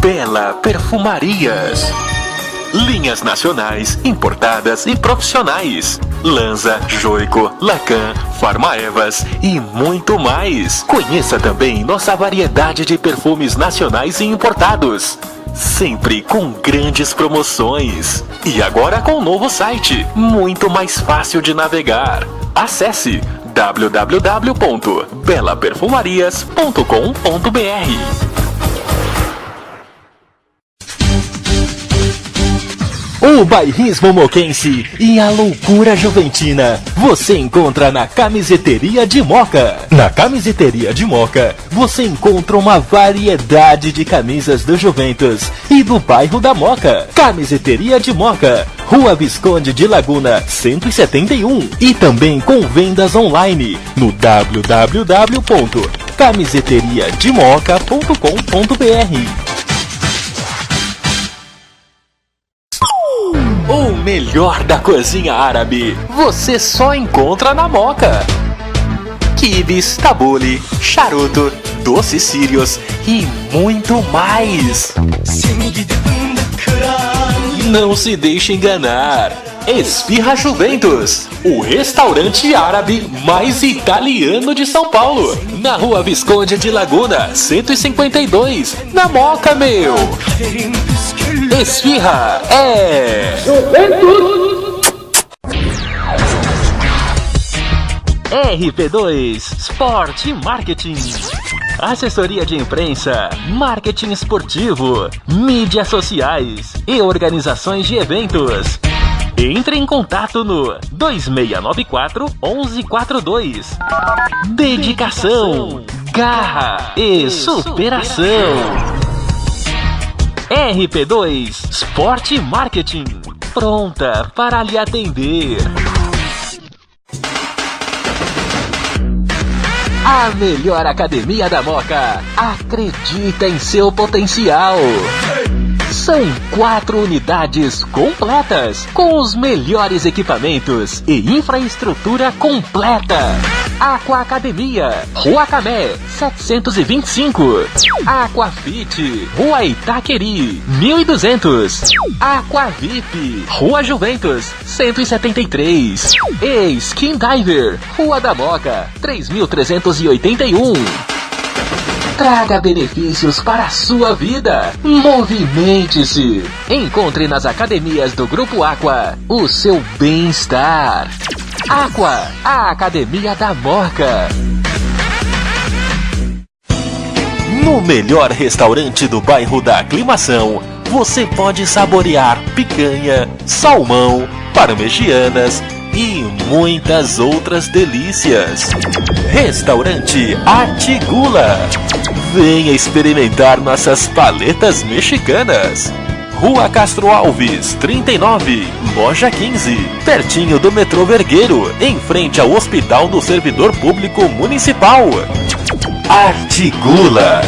Bela Perfumarias. Linhas nacionais, importadas e profissionais. Lanza, Joico, Lacan, Farmaevas e muito mais. Conheça também nossa variedade de perfumes nacionais e importados. Sempre com grandes promoções. E agora com um novo site, muito mais fácil de navegar. Acesse www.belaperfumarias.com.br. O bairrismo moquense e a loucura juventina você encontra na Camiseteria de Moca. Na Camiseteria de Moca você encontra uma variedade de camisas do Juventus e do bairro da Moca. Camiseteria de Moca, Rua Visconde de Laguna 171 e também com vendas online no www.camiseteriademoca.com.br. O melhor da cozinha árabe você só encontra na Moca. Quibes, tabule, charuto, doces sírios e muito mais. Não se deixe enganar. Esfirra Juventus, o restaurante árabe mais italiano de São Paulo. Na Rua Visconde de Laguna 152, na Moca, meu. Esfirra é Juventus. RP2 Sport Marketing. Assessoria de imprensa, marketing esportivo, mídias sociais e organizações de eventos. Entre em contato no 2694-1142. Dedicação, garra e superação. RP2 Sport Marketing, pronta para lhe atender. A melhor academia da Moca acredita em seu potencial. São 4 unidades completas, com os melhores equipamentos e infraestrutura completa. Aqua Academia, Rua Camé, 725. Aquafit, Rua Itaqueri, 1200. Aquavip, Rua Juventus, 173. E Skin Diver, Rua da Moca, 3381. Traga benefícios para a sua vida. Movimente-se. Encontre nas academias do Grupo Aqua o seu bem-estar. Aqua, a Academia da Moca. No melhor restaurante do bairro da Aclimação, você pode saborear picanha, salmão, parmegianas e muitas outras delícias. Restaurante Atigula. Venha experimentar nossas paletas mexicanas. Rua Castro Alves, 39, loja 15, pertinho do metrô Vergueiro, em frente ao Hospital do Servidor Público Municipal. Atigula.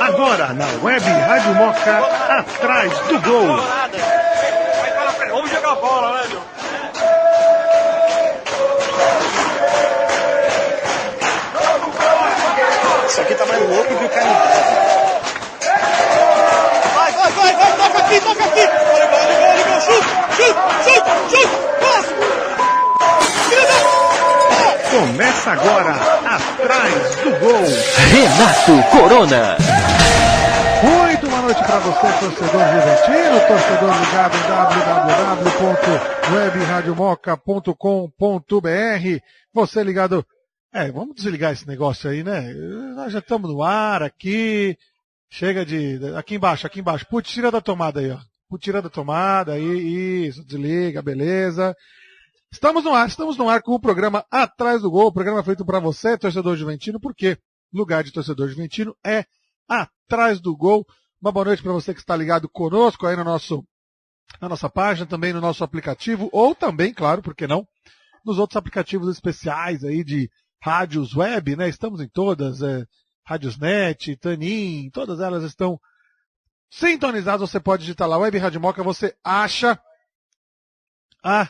Agora na Web Rádio Moca, atrás do gol. Vamos jogar a bola, né, meu? Isso aqui tá mais louco que o carne. Vai, toca aqui! Gol, chute, passo! Começa agora, atrás do gol. Renato Corona. Muito boa noite para você, torcedor juventino, torcedor ligado em www.webradiomoca.com.br. Você ligado... vamos desligar esse negócio aí, né? Nós já estamos no ar aqui. Chega de... Aqui embaixo. Putz, tira da tomada aí, ó. Tira da tomada aí, isso, desliga, beleza. Estamos no ar com o programa Atrás do Gol, o programa feito para você, torcedor juventino, porque lugar de torcedor juventino é Atrás do Gol. Uma boa noite para você que está ligado conosco aí na nossa página, também no nosso aplicativo, ou também, claro, por que não, nos outros aplicativos especiais aí de rádios web, né? Estamos em todas, Rádiosnet, Tanin, todas elas estão sintonizadas. Você pode digitar lá, Web Rádio Moca, você acha a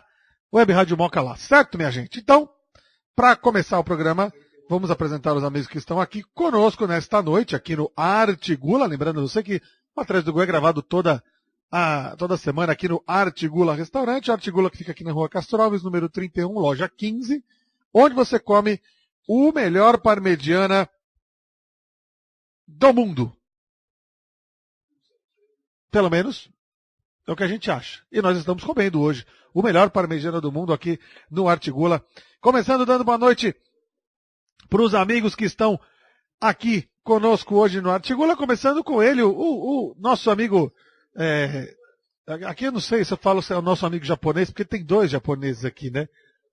Web Rádio Moca lá, certo, minha gente? Então, para começar o programa, vamos apresentar os amigos que estão aqui conosco nesta noite, aqui no Artigula. Lembrando você que o Atrás do Gol é gravado toda semana aqui no Artigula Restaurante. Artigula que fica aqui na Rua Castro Alves, número 31, loja 15, onde você come o melhor parmegiana do mundo. Pelo menos é o que a gente acha. E nós estamos comendo hoje o melhor parmegiana do mundo aqui no Artigula. Começando dando boa noite para os amigos que estão aqui conosco hoje no Artigula, começando com ele, o nosso amigo, aqui eu não sei se eu falo se é o nosso amigo japonês, porque tem dois japoneses aqui, né?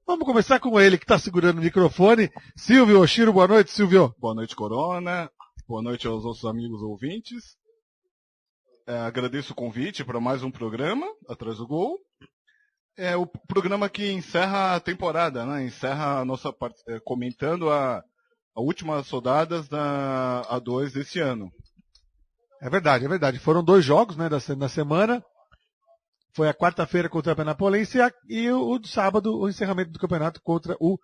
Vamos começar com ele que está segurando o microfone. Silvio Oshiro, boa noite, Silvio. Boa noite, Corona. Boa noite aos nossos amigos ouvintes. Agradeço o convite para mais um programa, Atrás do Gol. É o programa que encerra a temporada, né? Encerra a nossa parte, comentando a últimas rodadas da A2 desse ano. É verdade. Foram 2 jogos, né, na semana. Foi a quarta-feira contra a Penapolense e o sábado, o encerramento do campeonato contra o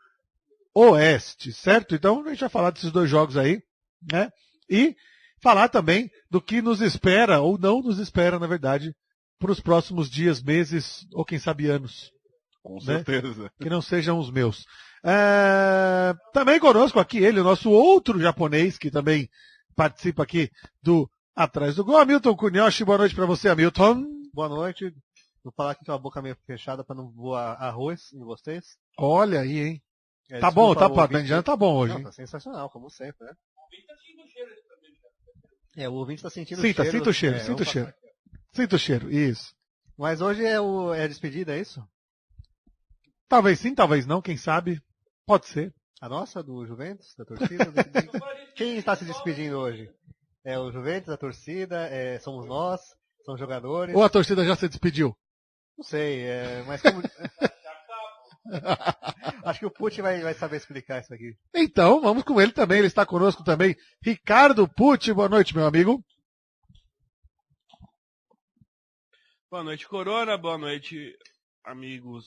Oeste, certo? Então a gente vai falar desses 2 jogos aí, né? E falar também do que nos espera, ou não nos espera, na verdade, para os próximos dias, meses, ou quem sabe anos. Com certeza. Né? Que não sejam os meus. Também conosco aqui ele, o nosso outro japonês, que também participa aqui do Atrás do Gol, Hamilton Kunyoshi. Boa noite para você, Hamilton. Boa noite. Vou falar aqui com a boca meio fechada para não voar arroz em vocês. Olha aí, hein? Tá bom, tá bom hoje. Não, tá sensacional, como sempre, né? O ouvinte tá sentindo Sinta o cheiro. Sinta o cheiro, isso. Mas hoje é a despedida, é isso? Talvez sim, talvez não, quem sabe. Pode ser. A nossa, do Juventus, da torcida? Quem está se despedindo hoje? É o Juventus, a torcida, somos nós, são os jogadores. Ou a torcida já se despediu? Não sei, mas como... Acho que o Pucci vai saber explicar isso aqui. Então, vamos com ele também, ele está conosco também. Ricardo Pucci, boa noite, meu amigo. Boa noite, Corona. Boa noite, amigos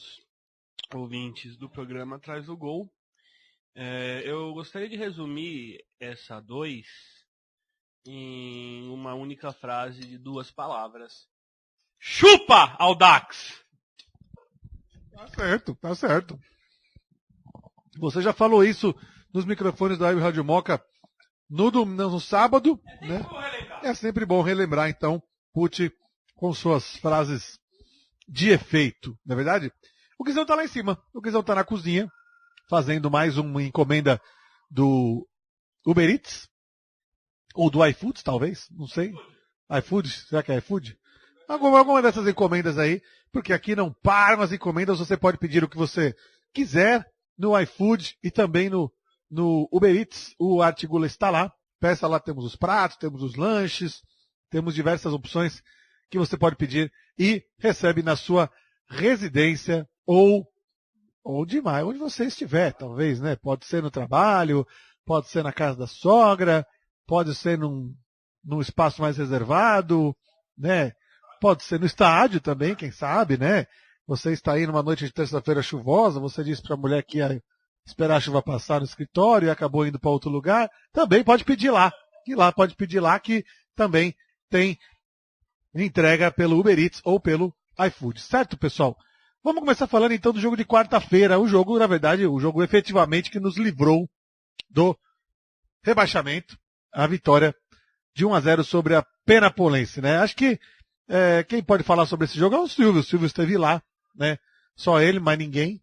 ouvintes do programa Atrás do Gol. Eu gostaria de resumir essa 2 em uma única frase de 2 palavras. Chupa, Audax! Tá certo. Você já falou isso nos microfones da Web Rádio Moca no sábado, né? É sempre bom relembrar, então, Pucci com suas frases de efeito, não é verdade? O Guizão tá lá em cima, o Guizão tá na cozinha, fazendo mais uma encomenda do Uber Eats, ou do iFood, talvez, não sei. iFood, será que é iFood? Alguma dessas encomendas aí, porque aqui não param as encomendas, você pode pedir o que você quiser no iFood e também no Uber Eats, o Artigula está lá. Peça lá, temos os pratos, temos os lanches, temos diversas opções que você pode pedir e recebe na sua residência ou demais, onde você estiver, talvez, né? Pode ser no trabalho, pode ser na casa da sogra, pode ser num espaço mais reservado, né? Pode ser no estádio também, quem sabe, né? Você está aí numa noite de terça-feira chuvosa, você disse para a mulher que ia esperar a chuva passar no escritório e acabou indo para outro lugar, também pode pedir lá. E lá pode pedir lá que também tem entrega pelo Uber Eats ou pelo iFood. Certo, pessoal? Vamos começar falando então do jogo de quarta-feira. O jogo, na verdade, o jogo efetivamente que nos livrou do rebaixamento. A vitória de 1-0 sobre a Penapolense, né? Acho que quem pode falar sobre esse jogo é o Silvio. O Silvio esteve lá, né? Só ele, mais ninguém.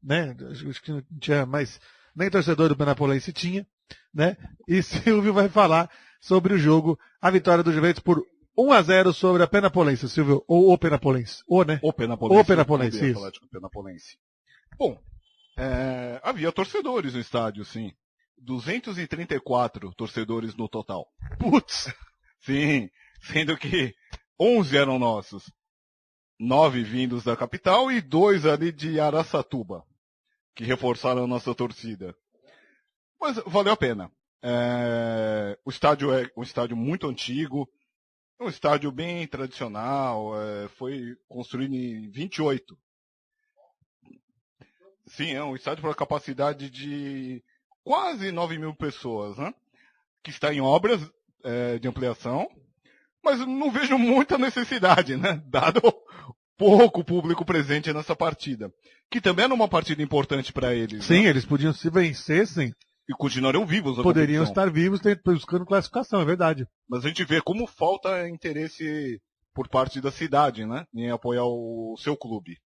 Né? Acho que não tinha mais, nem torcedor do Penapolense tinha, né? E Silvio vai falar sobre o jogo, a vitória do Juventus por 1-0 sobre a Penapolense, Silvio. Ou o Penapolense. Né? O Penapolense. O Penapolense, isso. Penapolense. Bom, havia torcedores no estádio, sim. 234 torcedores no total. Putz! Sim, sendo que 11 eram nossos. 9 vindos da capital e 2 ali de Araçatuba, que reforçaram a nossa torcida. Mas valeu a pena. O estádio é um estádio muito antigo, um estádio bem tradicional, foi construído em 28. Sim, é um estádio para capacidade de quase 9 mil pessoas, né? Que está em obras de ampliação, mas não vejo muita necessidade, né? Dado pouco público presente nessa partida. Que também era uma partida importante para eles. Sim, né? eles podiam, se vencessem, E continuariam vivos na poderiam competição. estar vivos buscando classificação, é verdade. Mas a gente vê como falta interesse por parte da cidade, né? Em apoiar o seu clube.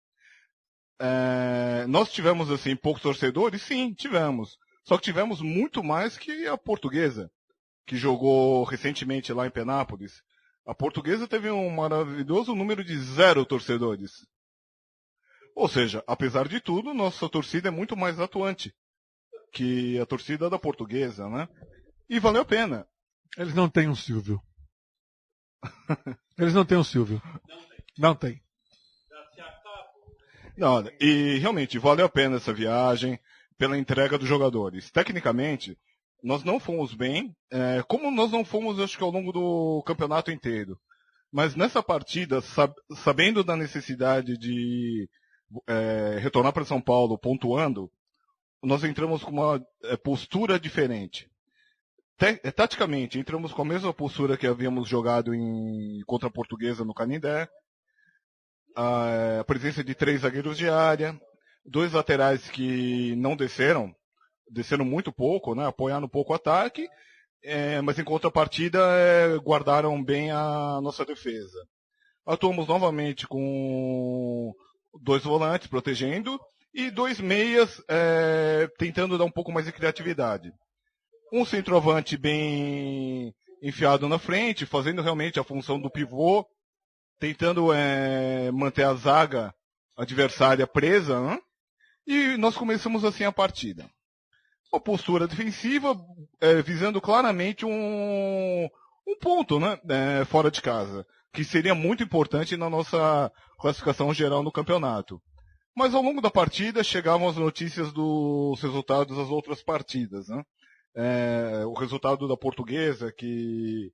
Nós tivemos, assim, poucos torcedores? Sim, tivemos. Só que tivemos muito mais que a Portuguesa, que jogou recentemente lá em Penápolis. A Portuguesa teve um maravilhoso número de 0 torcedores. Ou seja, apesar de tudo, nossa torcida é muito mais atuante que a torcida da Portuguesa, né? E valeu a pena. Eles não têm um Silvio. Eles não têm um Silvio. Não tem. Não, e realmente valeu a pena essa viagem pela entrega dos jogadores. Tecnicamente, nós não fomos bem, como nós não fomos, acho que ao longo do campeonato inteiro. Mas nessa partida, sabendo da necessidade de retornar para São Paulo pontuando, nós entramos com uma postura diferente. Taticamente, entramos com a mesma postura que havíamos jogado contra a Portuguesa no Canindé. A presença de 3 zagueiros de área, 2 laterais que não desceram muito pouco, né, apoiaram pouco o ataque, mas em contrapartida guardaram bem a nossa defesa. Atuamos novamente com 2 volantes protegendo e 2 meias tentando dar um pouco mais de criatividade. Um centroavante bem enfiado na frente, fazendo realmente a função do pivô, tentando manter a zaga adversária presa, né? E nós começamos assim a partida. Uma postura defensiva, visando claramente um ponto, né? Fora de casa, que seria muito importante na nossa classificação geral no campeonato. Mas ao longo da partida chegavam as notícias dos resultados das outras partidas, né? O resultado da Portuguesa, que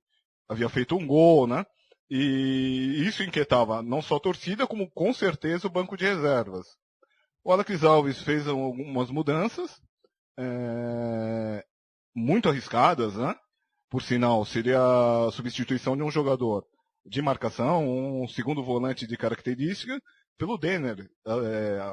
havia feito um gol, né? E isso inquietava não só a torcida, como com certeza o banco de reservas. O Alex Alves fez algumas mudanças, muito arriscadas, né? Por sinal, seria a substituição de um jogador de marcação, um segundo volante de característica, pelo Denner.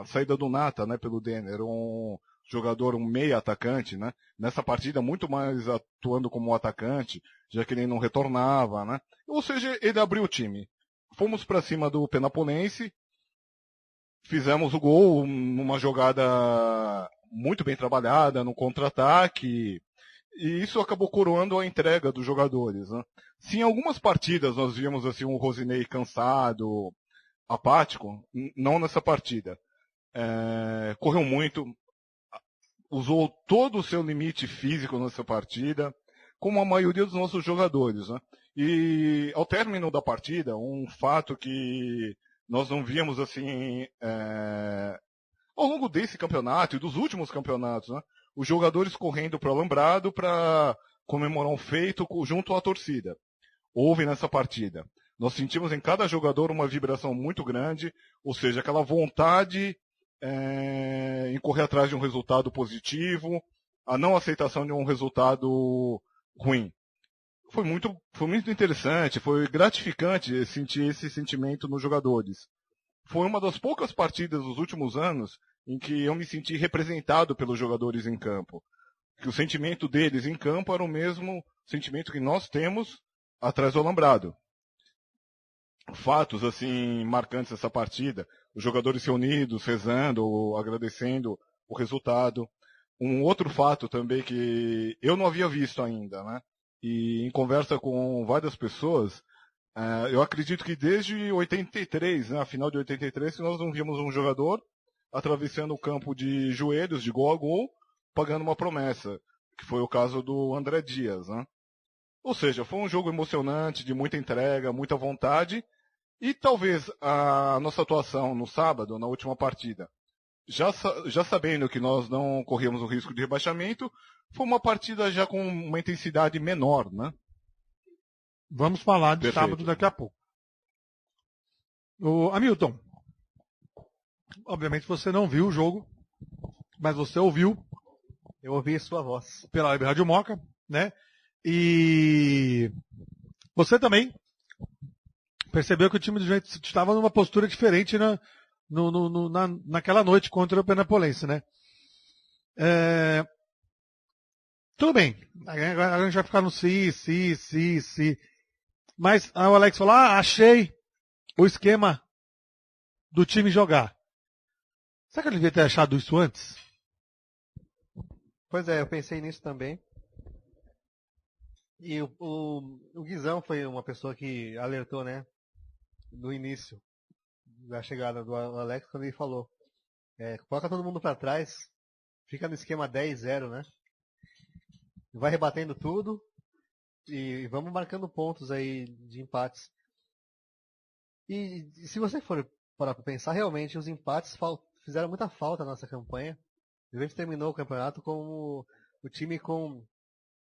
A saída do Nata, né? Pelo Denner, um jogador, um meia atacante, né? Nessa partida muito mais atuando como atacante, já que ele não retornava, né? Ou seja, ele abriu o time. Fomos para cima do Penapolense, fizemos o gol numa jogada muito bem trabalhada, no contra-ataque, e isso acabou coroando a entrega dos jogadores, né? Se em algumas partidas nós víamos assim um Rosinei cansado, apático, não nessa partida. Correu muito, usou todo o seu limite físico nessa partida, como a maioria dos nossos jogadores, né? E ao término da partida, um fato que nós não víamos assim ao longo desse campeonato e dos últimos campeonatos, né? Os jogadores correndo para o alambrado para comemorar um feito junto à torcida. Houve nessa partida. Nós sentimos em cada jogador uma vibração muito grande, ou seja, aquela vontade em correr atrás de um resultado positivo, a não aceitação de um resultado ruim. Foi muito interessante, foi gratificante sentir esse sentimento nos jogadores. Foi uma das poucas partidas dos últimos anos em que eu me senti representado pelos jogadores em campo. Que o sentimento deles em campo era o mesmo sentimento que nós temos atrás do alambrado. Fatos assim marcantes dessa partida, os jogadores reunidos, rezando, agradecendo o resultado. Um outro fato também que eu não havia visto ainda, né? E em conversa com várias pessoas, eu acredito que desde 83, né, a final de 83, nós não vimos um jogador atravessando o campo de joelhos, de gol a gol, pagando uma promessa, que foi o caso do André Dias, né? Ou seja, foi um jogo emocionante, de muita entrega, muita vontade, e talvez a nossa atuação no sábado, na última partida, já sabendo que nós não corríamos o risco de rebaixamento, foi uma partida já com uma intensidade menor, né? Vamos falar de Perfeito. sábado daqui a pouco. Hamilton, obviamente você não viu o jogo, mas você ouviu Eu ouvi sua voz. Pela Web Rádio Moca, né? E você também percebeu que o time do Juventus estava numa postura diferente naquela noite contra o Penapolense, né? Tudo bem. Agora a gente vai ficar no si. Mas aí o Alex falou, achei o esquema do time jogar. Será que ele devia ter achado isso antes? Pois é, eu pensei nisso também. E o Guizão foi uma pessoa que alertou, né? No início da chegada do Alex, quando ele falou. Coloca todo mundo para trás, fica no esquema 10-0, né? Vai rebatendo tudo e vamos marcando pontos aí de empates. E se você for parar para pensar, realmente os empates fizeram muita falta na nossa campanha. O Juventus terminou o campeonato como o time com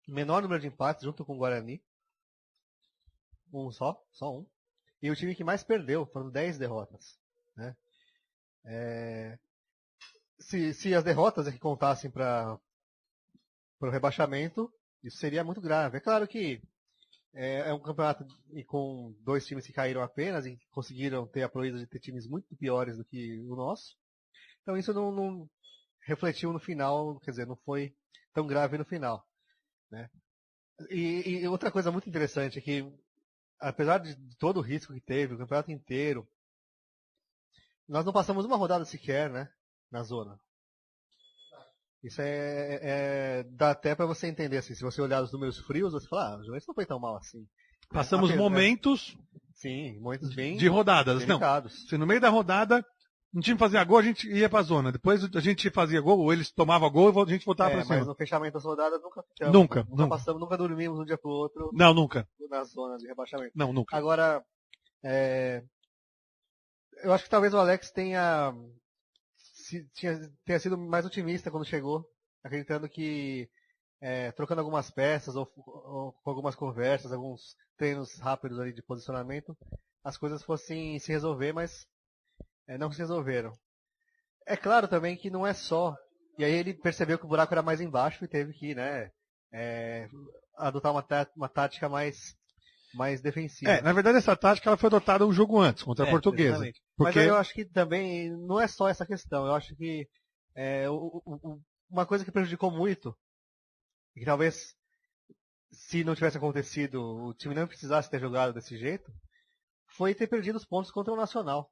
menor número de empates, junto com o Guarani. Só um. E o time que mais perdeu, foram 10 derrotas. Né? Se as derrotas que contassem para o rebaixamento, isso seria muito grave. É claro que é um campeonato com 2 times que caíram apenas e conseguiram ter a proeza de ter times muito piores do que o nosso. Então isso não refletiu no final, quer dizer, não foi tão grave no final. Né? E outra coisa muito interessante é que, apesar de todo o risco que teve, o campeonato inteiro, nós não passamos uma rodada sequer, né, na zona. Isso dá até para você entender, assim, se você olhar os números frios, você fala, o Juventus não foi tão mal assim. Passamos momentos sim, momentos bem de rodadas. delicados. Não, se no meio da rodada um time fazia gol, a gente ia pra zona. Depois a gente fazia gol, ou eles tomavam gol e a gente voltava pra cima. Mas no fechamento das rodadas nunca ficamos. Nunca passamos, nunca dormimos de um dia pro outro. Não, nunca. Na zona de rebaixamento. Não, nunca. Agora, eu acho que talvez o Alex tenha sido mais otimista quando chegou, acreditando que trocando algumas peças ou com algumas conversas, alguns treinos rápidos ali de posicionamento, as coisas fossem se resolver, mas não se resolveram. É claro também que não é só. E aí ele percebeu que o buraco era mais embaixo e teve que, né, adotar uma tática mais defensiva. Na verdade essa tática ela foi adotada um jogo antes, contra a Portuguesa. Mas aí eu acho que também não é só essa questão. Eu acho que uma coisa que prejudicou muito, e que talvez se não tivesse acontecido, o time não precisasse ter jogado desse jeito, foi ter perdido os pontos contra o Nacional.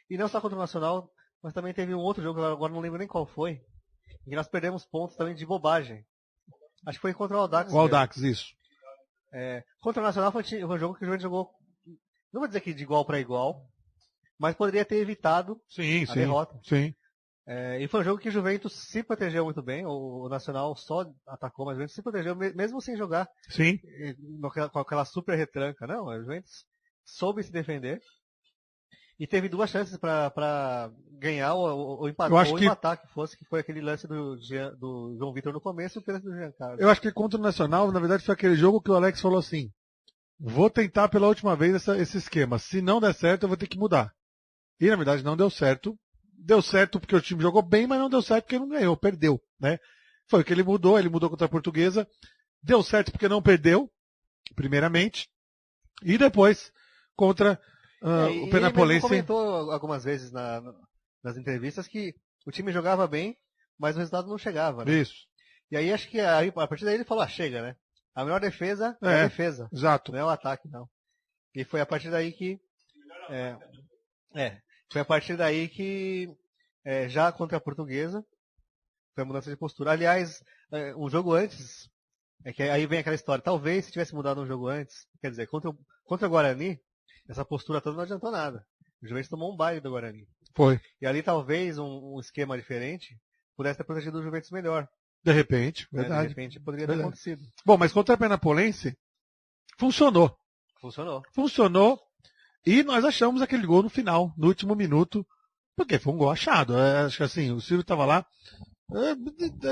E não só contra o Nacional, mas também teve um outro jogo, agora não lembro nem qual foi, em que nós perdemos pontos também de bobagem. Acho que foi contra o Audax. O Audax, isso. Contra o Nacional foi um jogo que o Juventus jogou, não vou dizer que de igual para igual, mas poderia ter evitado a derrota. Sim. E foi um jogo que o Juventus se protegeu muito bem, o Nacional só atacou, mas o Juventus se protegeu mesmo sem jogar. Sim. Com aquela super retranca. Não, o Juventus soube se defender. E teve 2 chances para ganhar ou empatar, empatar, que foi aquele lance do João Vitor no começo e o pênalti do Giancarlo. Eu acho que contra o Nacional, na verdade, foi aquele jogo que o Alex falou assim, vou tentar pela última vez esse esquema. Se não der certo, eu vou ter que mudar. E na verdade não deu certo. Deu certo porque o time jogou bem, mas não deu certo porque não ganhou, perdeu. Né? Foi o que ele mudou contra a Portuguesa. Deu certo porque não perdeu, primeiramente. E depois, contra o Penapolense. Ele comentou algumas vezes nas entrevistas que o time jogava bem, mas o resultado não chegava. Né? Isso. E aí acho que a partir daí ele falou, chega, né? A melhor defesa é a defesa. Exato. Não é o ataque, não. E foi a partir daí que... Foi a partir daí que já contra a Portuguesa foi a mudança de postura. Aliás, um jogo antes, que aí vem aquela história, talvez se tivesse mudado um jogo antes, quer dizer, contra o Guarani, essa postura toda não adiantou nada. O Juventus tomou um baile do Guarani. Foi. E ali talvez um esquema diferente pudesse ter protegido o Juventus melhor. De repente, verdade. De repente poderia ter acontecido. Bom, mas contra a Penapolense, funcionou. Funcionou. E nós achamos aquele gol no final, no último minuto, porque foi um gol achado. Acho que assim, o Ciro estava lá,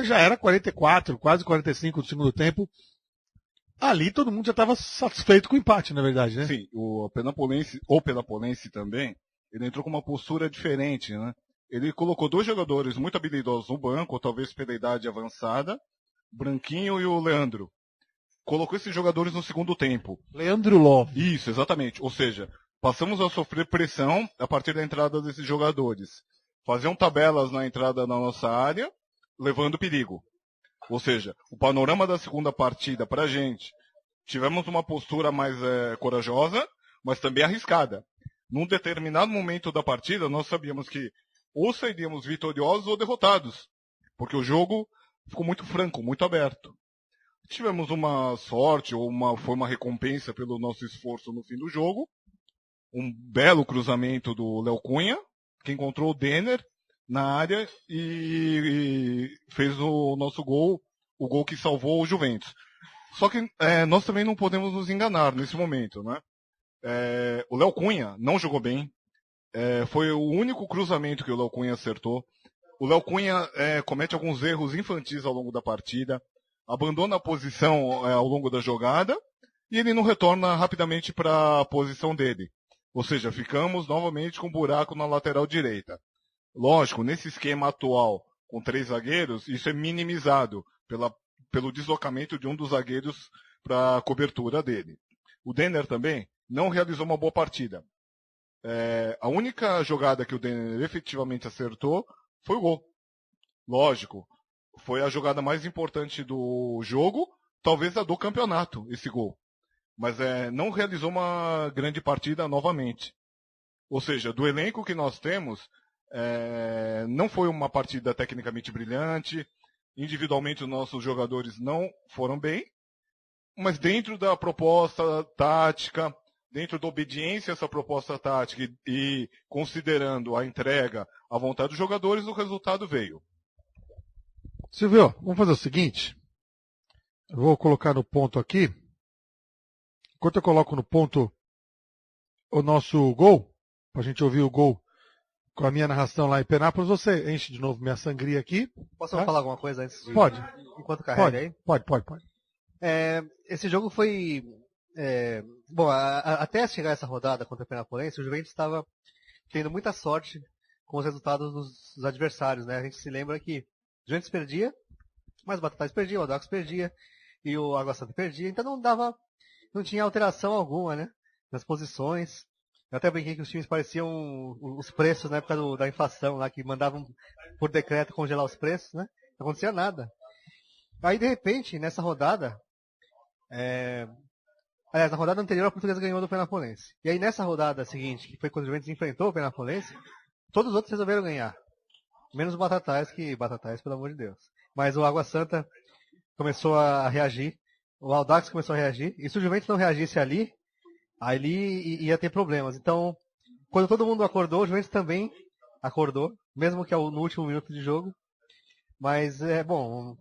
já era 44, quase 45 do segundo tempo. Ali todo mundo já estava satisfeito com o empate, na verdade, né? Sim, o Penapolense também, ele entrou com uma postura diferente, né? ele colocou 2 jogadores muito habilidosos no banco, talvez pela idade avançada, Branquinho e o Leandro. Colocou esses jogadores no segundo tempo. Leandro Love. Isso, exatamente. Ou seja, passamos a sofrer pressão a partir da entrada desses jogadores. Faziam tabelas na entrada da nossa área, levando perigo. Ou seja, o panorama da segunda partida pra gente, tivemos uma postura mais corajosa, mas também arriscada. Num determinado momento da partida, nós sabíamos que ou sairíamos vitoriosos ou derrotados. Porque o jogo ficou muito franco, muito aberto. Tivemos uma sorte, ou foi uma recompensa pelo nosso esforço no fim do jogo. Um belo cruzamento do Léo Cunha, que encontrou o Denner na área e fez o nosso gol, o gol que salvou o Juventus. Só que nós também não podemos nos enganar nesse momento, né? O Léo Cunha não jogou bem. Foi o único cruzamento que o Léo Cunha acertou. O Léo Cunha comete alguns erros infantis ao longo da partida, abandona a posição ao longo da jogada e ele não retorna rapidamente para a posição dele. Ou seja, ficamos novamente com um buraco na lateral direita. Lógico, nesse esquema atual, com 3 zagueiros, isso é minimizado pelo deslocamento de um dos zagueiros para a cobertura dele. O Denner também não realizou uma boa partida. A única jogada que o Denner efetivamente acertou foi o gol. Lógico, foi a jogada mais importante do jogo, talvez a do campeonato, esse gol. Mas não realizou uma grande partida novamente. Ou seja, do elenco que nós temos, não foi uma partida tecnicamente brilhante, individualmente os nossos jogadores não foram bem, mas dentro da proposta tática, dentro da obediência a essa proposta tática e considerando a entrega à vontade dos jogadores, o resultado veio. Silvio, vamos fazer o seguinte. Eu vou colocar no ponto aqui. Enquanto eu coloco no ponto o nosso gol, para a gente ouvir o gol com a minha narração lá em Penápolis, você enche de novo minha sangria aqui. Posso falar alguma coisa antes de... Pode. Enquanto carrega aí? Pode. Esse jogo foi... Bom, até chegar essa rodada contra o Penapolense, o Juventus estava tendo muita sorte com os resultados dos adversários, né? A gente se lembra que o Juventus perdia, mas o Batatais perdia, o Audax perdia e o Água Santa perdia, então não tinha alteração alguma, né? Nas posições. Eu até brinquei que os times pareciam os preços na época da inflação, lá que mandavam por decreto congelar os preços, né? Não acontecia nada. Aí, de repente, nessa rodada, aliás, na rodada anterior a Portuguesa ganhou do Penapolense. E aí nessa rodada seguinte, que foi quando o Juventus enfrentou o Penapolense, todos os outros resolveram ganhar. Menos o Batatais, pelo amor de Deus. Mas o Água Santa começou a reagir, o Audax começou a reagir, e se o Juventus não reagisse ali ia ter problemas. Então, quando todo mundo acordou, o Juventus também acordou, mesmo que no último minuto de jogo. Mas, bom,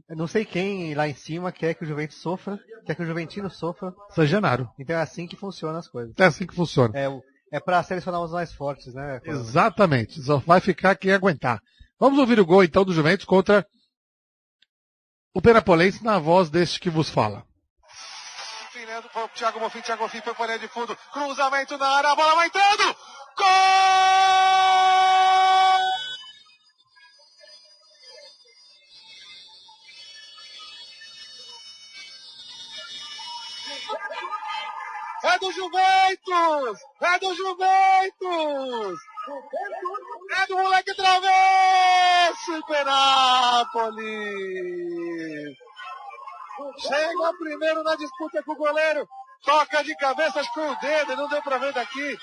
eu não sei quem lá em cima quer que o Juventus sofra, quer que o Juventino sofra. São Genaro. Então é assim que funcionam as coisas. É assim que funciona. É para selecionar os mais fortes, né? Exatamente. Só vai ficar quem aguentar. Vamos ouvir o gol então do Juventus contra o Penapolense na voz deste que vos fala. Thiago Bonfim foi para a linha de fundo. Cruzamento na área, a bola vai entrando! Gol! É do Juventus! É do Juventus! É do moleque travesso, Penápolis! Chega primeiro na disputa com o goleiro. Toca de cabeça, acho que foi o Denner, não deu pra ver daqui.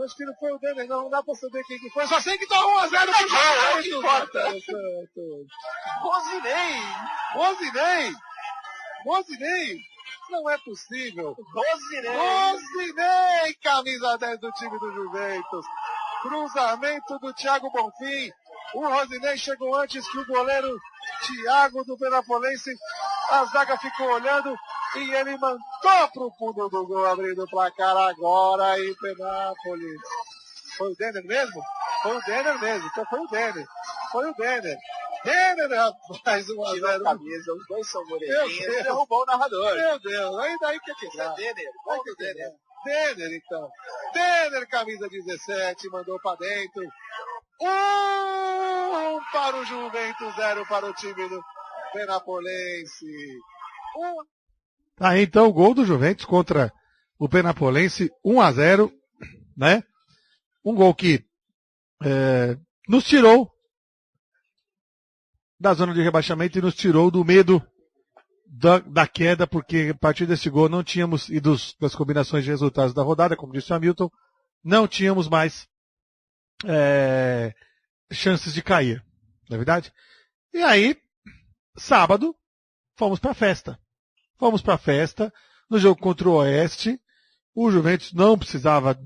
Acho que não foi o Denner, não dá pra saber quem que foi. Só sei que tá 1-0 pro Juventus. Que importa? Rosinei! Não é possível. Rosinei, camisa 10 do time do Juventus. Cruzamento do Thiago Bonfim. O Rosinei chegou antes que o goleiro Thiago do Penapolense. A zaga ficou olhando e ele mandou pro fundo do gol, abrindo o placar agora em Penápolis. Foi o Denner mesmo? Foi o Denner mesmo, então foi o Denner. Denner, rapaz, 1-0. Camisa, os dois são moreninhos, derrubou o narrador. Meu Deus, aí daí que quebrar. Denner, então. Denner, camisa 17, mandou pra dentro. Para o Juventus, 0 para o time do Penapolense. Tá aí então o gol do Juventus contra o Penapolense, 1-0, né? Um gol que nos tirou da zona de rebaixamento e nos tirou do medo da queda, porque a partir desse gol não tínhamos, e das combinações de resultados da rodada, como disse o Hamilton, não tínhamos mais chances de cair, não é verdade? E aí, sábado, fomos para a festa. Fomos para a festa, no jogo contra o Oeste, o Juventus não precisava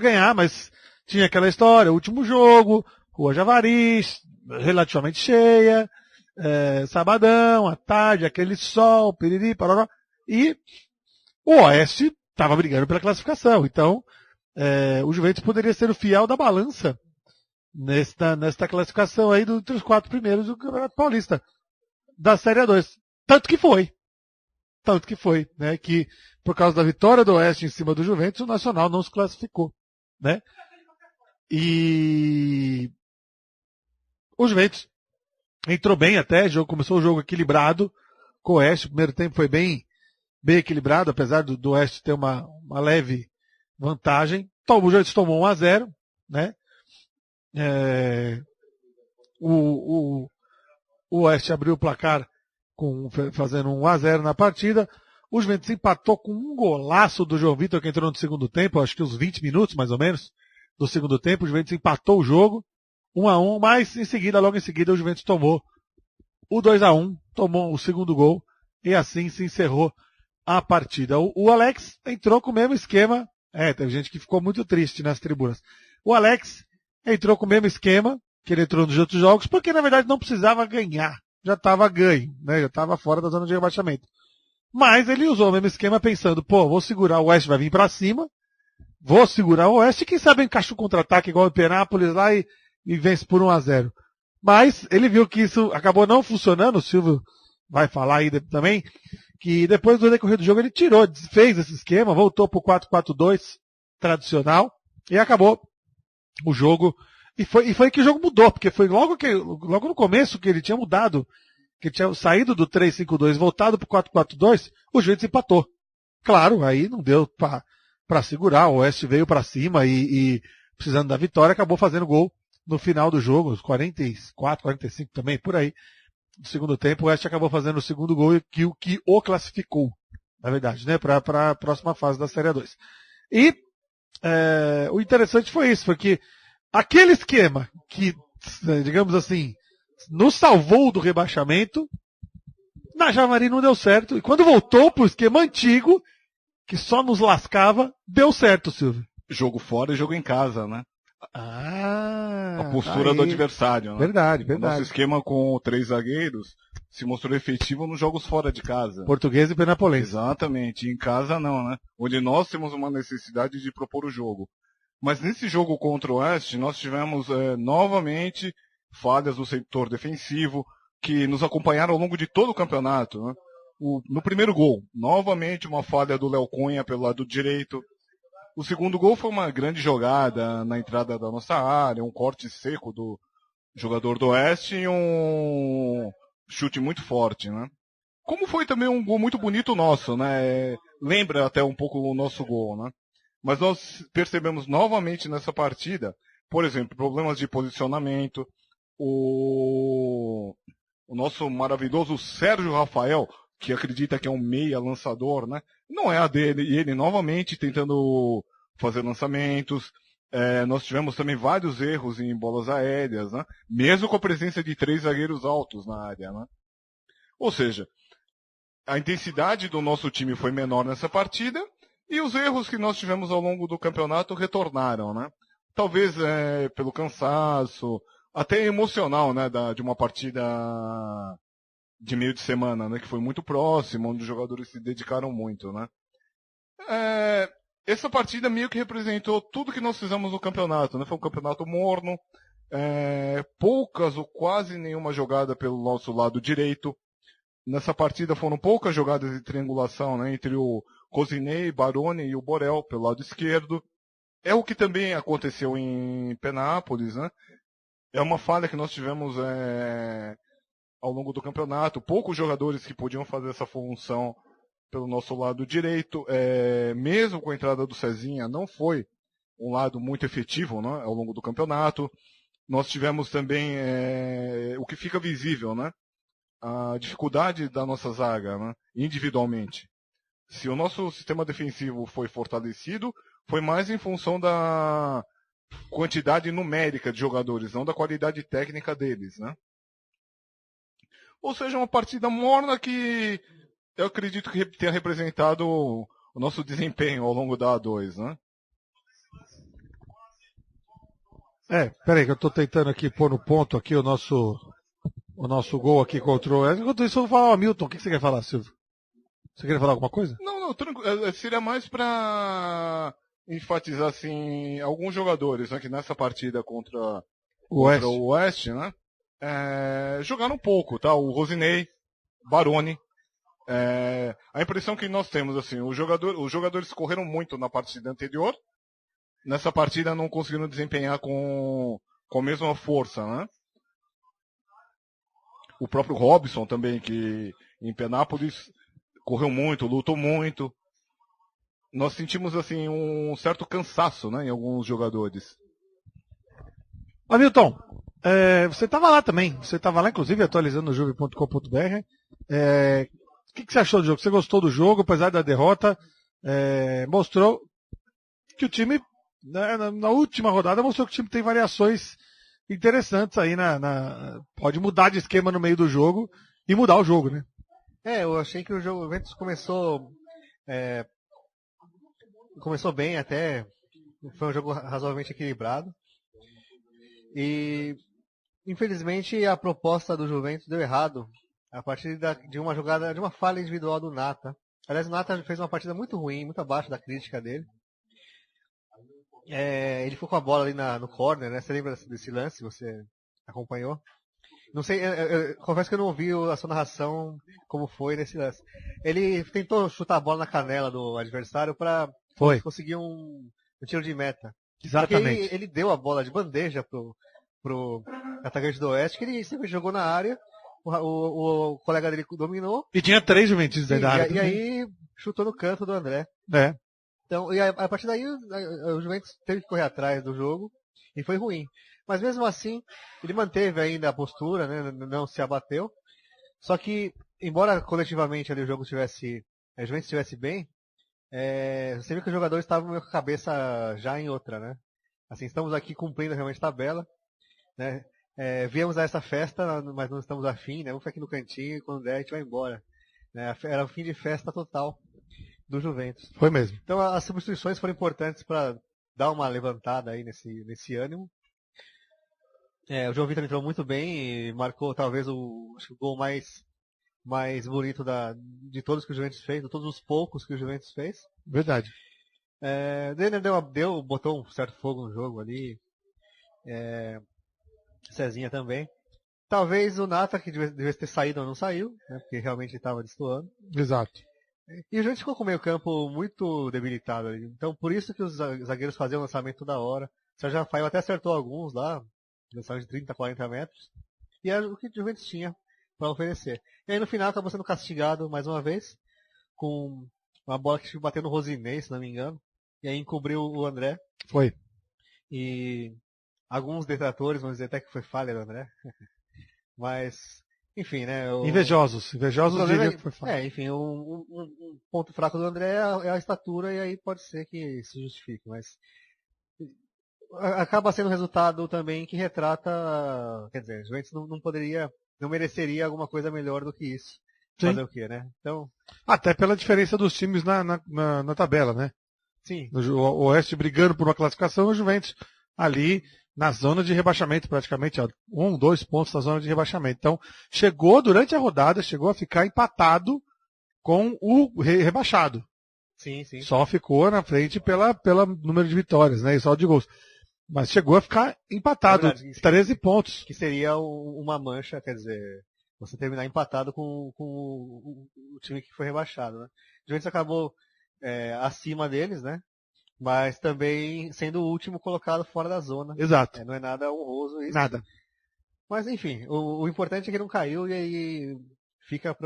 ganhar, mas tinha aquela história, último jogo, Rua Javari, relativamente cheia, sabadão, à tarde, aquele sol, piriri, parará, e o Oeste estava brigando pela classificação, então o Juventus poderia ser o fiel da balança nesta classificação aí entre os 4 primeiros do Campeonato Paulista, da Série A2. Tanto que foi, né, que por causa da vitória do Oeste em cima do Juventus, o Nacional não se classificou, né? E o Juventus entrou bem até, começou o jogo equilibrado com o Oeste, o primeiro tempo foi bem equilibrado, apesar do Oeste ter uma leve vantagem. O Juventus tomou 1-0, né? O Oeste abriu o placar fazendo 1-0 na partida. O Juventus empatou com um golaço do João Vitor, que entrou no segundo tempo, acho que uns 20 minutos mais ou menos do segundo tempo. O Juventus empatou o jogo 1-1, mas logo em seguida o Juventus tomou o 2-1, tomou o segundo gol e assim se encerrou a partida. O Alex entrou com o mesmo esquema, teve gente que ficou muito triste nas tribunas. O Alex entrou com o mesmo esquema que ele entrou nos outros jogos, porque na verdade não precisava ganhar, já estava ganho, né? Já estava fora da zona de rebaixamento. Mas ele usou o mesmo esquema pensando, vou segurar o Oeste, vai vir para cima, vou segurar o Oeste, e quem sabe encaixa o contra-ataque igual o Penápolis lá e vence por 1-0. Mas ele viu que isso acabou não funcionando, o Silvio vai falar aí também, que depois do decorrer do jogo ele fez esse esquema, voltou pro 4-4-2 tradicional e acabou o jogo. E foi que o jogo mudou, porque foi logo no começo que ele tinha mudado, que tinha saído do 3-5-2, voltado pro 4-4-2, o Juventus empatou. Claro, aí não deu para segurar, o Oeste veio para cima e precisando da vitória, acabou fazendo gol no final do jogo, os 44, 45 também, por aí. No segundo tempo, o Oeste acabou fazendo o segundo gol que o classificou, na verdade, né, para a próxima fase da Série A2. E o interessante foi isso, foi que aquele esquema que, digamos assim, nos salvou do rebaixamento, na Javari não deu certo. E quando voltou pro esquema antigo, que só nos lascava, deu certo, Silvio. Jogo fora e jogo em casa, né? A postura aí do adversário, né? Verdade. O nosso esquema com 3 zagueiros se mostrou efetivo nos jogos fora de casa. Português e Penapolense. Exatamente. Em casa não, né? Onde nós temos uma necessidade de propor o jogo. Mas nesse jogo contra o Oeste, nós tivemos novamente falhas do setor defensivo que nos acompanharam ao longo de todo o campeonato, né? No primeiro gol, novamente uma falha do Léo Cunha pelo lado direito. O segundo gol foi uma grande jogada na entrada da nossa área, um corte seco do jogador do Oeste e um chute muito forte, né? Como foi também um gol muito bonito nosso, né? Lembra até um pouco o nosso gol, né? Mas nós percebemos novamente nessa partida, por exemplo, problemas de posicionamento. O nosso maravilhoso Sérgio Rafael, que acredita que é um meia lançador, né? Não é a dele, e ele novamente tentando fazer lançamentos. Nós tivemos também vários erros em bolas aéreas, né? Mesmo com a presença de 3 zagueiros altos na área, né? Ou seja, a intensidade do nosso time foi menor nessa partida, e os erros que nós tivemos ao longo do campeonato retornaram, né? Talvez pelo cansaço, até emocional, né? De uma partida de meio de semana, né? Que foi muito próximo, onde os jogadores se dedicaram muito, né? Essa partida meio que representou tudo que nós fizemos no campeonato, né? Foi um campeonato morno, poucas ou quase nenhuma jogada pelo nosso lado direito. Nessa partida foram poucas jogadas de triangulação, né? Entre o Cosinei, Baroni e o Borel pelo lado esquerdo. É o que também aconteceu em Penápolis, né? É uma falha que nós tivemos ao longo do campeonato. Poucos jogadores que podiam fazer essa função pelo nosso lado direito. Mesmo com a entrada do Cezinha, não foi um lado muito efetivo, né, ao longo do campeonato. Nós tivemos também o que fica visível, né? A dificuldade da nossa zaga, né, individualmente. Se o nosso sistema defensivo foi fortalecido, foi mais em função da quantidade numérica de jogadores, não da qualidade técnica deles, né? Ou seja, uma partida morna que eu acredito que tenha representado o nosso desempenho ao longo da A2, né? Peraí que eu tô tentando aqui pôr no ponto aqui o nosso gol aqui contra o... Enquanto isso eu vou falar o Hamilton. O que você quer falar, Silvio? Você quer falar alguma coisa? Não, tranquilo. Seria mais para enfatizar, assim, alguns jogadores, né, que nessa partida contra o Oeste, né, jogaram um pouco, tá? O Rosinei, Baroni. A impressão que nós temos, assim, os jogadores correram muito na partida anterior. Nessa partida não conseguiram desempenhar com a mesma força, né? O próprio Robson também, que em Penápolis correu muito, lutou muito. Nós sentimos, assim, um certo cansaço, né, em alguns jogadores. Hamilton, você estava lá também. Você estava lá, inclusive, atualizando no juve.com.br. O que você achou do jogo? Você gostou do jogo, apesar da derrota? Mostrou que o time, na última rodada, mostrou que o time tem variações interessantes aí. Pode mudar de esquema no meio do jogo e mudar o jogo, né? Eu achei que o Juventus começou bem até. Foi um jogo razoavelmente equilibrado. E, infelizmente, a proposta do Juventus deu errado a partir de uma jogada, de uma falha individual do Nata. Aliás, o Nata fez uma partida muito ruim, muito abaixo da crítica dele. Ele ficou com a bola ali no corner, né? Você lembra desse lance? Você acompanhou? Não sei, eu confesso que eu não ouvi a sua narração como foi nesse lance. Ele tentou chutar a bola na canela do adversário para conseguir um tiro de meta. Exatamente. Porque ele deu a bola de bandeja pro atacante do Oeste, que ele sempre jogou na área, o colega dele dominou. E tinha 3 Juventus dentro da área. E aí chutou no canto do André. Então, e a partir daí o Juventus teve que correr atrás do jogo e foi ruim. Mas mesmo assim, ele manteve ainda a postura, né? Não se abateu. Só que, embora coletivamente ali o jogo tivesse, a Juventus estivesse bem, você viu que os jogadores estavam com a cabeça já em outra, né? Assim, estamos aqui cumprindo realmente a tabela, né? Viemos a essa festa, mas não estamos afim, né? Vamos ficar aqui no cantinho e quando der a gente vai embora. Né? Era o fim de festa total do Juventus. Foi mesmo. Então as substituições foram importantes para dar uma levantada aí nesse ânimo. O João Vitor entrou muito bem e marcou talvez o gol mais bonito de todos que o Juventus fez, de todos os poucos que o Juventus fez. Verdade. Denner botou um certo fogo no jogo ali. Cezinha também. Talvez o Nata, que devia ter saído, não saiu, né, porque realmente estava destoando. Exato. E o Juventus ficou com o meio campo muito debilitado ali. Então por isso que os zagueiros faziam o lançamento toda hora. O Sérgio Rafael até acertou alguns lá, lançamento de 30, 40 metros. E era o que o Juventus tinha para oferecer. E aí no final acabou sendo castigado mais uma vez, com uma bola que bateu no Rosinei, se não me engano. E aí encobriu o André. Foi. E alguns detratores vão dizer até que foi falha do André. Mas, enfim, né? Invejosos diriam que foi falha. Enfim, um ponto fraco do André é a estatura, e aí pode ser que se justifique, mas acaba sendo um resultado também que retrata, quer dizer, o Juventus não mereceria alguma coisa melhor do que isso. Sim. Fazer o quê, né? Então, até pela diferença dos times na tabela, né? Sim. O Oeste brigando por uma classificação, o Juventus ali na zona de rebaixamento, praticamente, 2 pontos na zona de rebaixamento. Então, chegou durante a rodada, chegou a ficar empatado com o rebaixado. Sim, sim. Só ficou na frente pela número de vitórias, né? E só de gols. Mas chegou a ficar empatado, verdade, 13 pontos. Que seria uma mancha, quer dizer, você terminar empatado com o time que foi rebaixado, né? O Juventus acabou acima deles, né? Mas também sendo o último colocado fora da zona. Exato. Não é nada honroso isso. Nada. Mas enfim, o importante é que não caiu e aí fica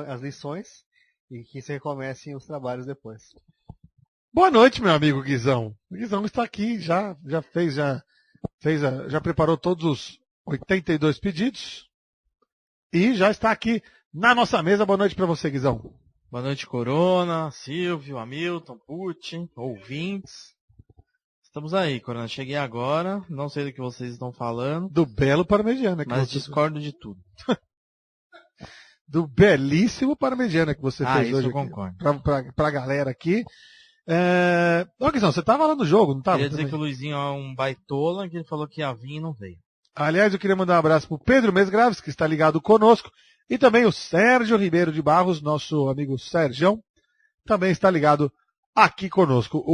as lições e que se recomecem os trabalhos depois. Boa noite, meu amigo Guizão. O Guizão está aqui, já preparou todos os 82 pedidos e já está aqui na nossa mesa. Boa noite para você, Guizão. Boa noite, Corona, Silvio, Hamilton, Putin, ouvintes. Estamos aí, Corona. Cheguei agora, não sei do que vocês estão falando. Do belo parmegiana. Mas discordo de tudo. Do belíssimo parmegiana que você fez isso hoje. Eu concordo. Pra galera aqui. Ô, Guizão, você tava lá no jogo, não tava? Queria dizer que o Luizinho é um baitola, que ele falou que ia vir e não veio. Aliás, eu queria mandar um abraço pro Pedro Mesgraves, que está ligado conosco. E também o Sérgio Ribeiro de Barros, nosso amigo Sérgio, também está ligado aqui conosco.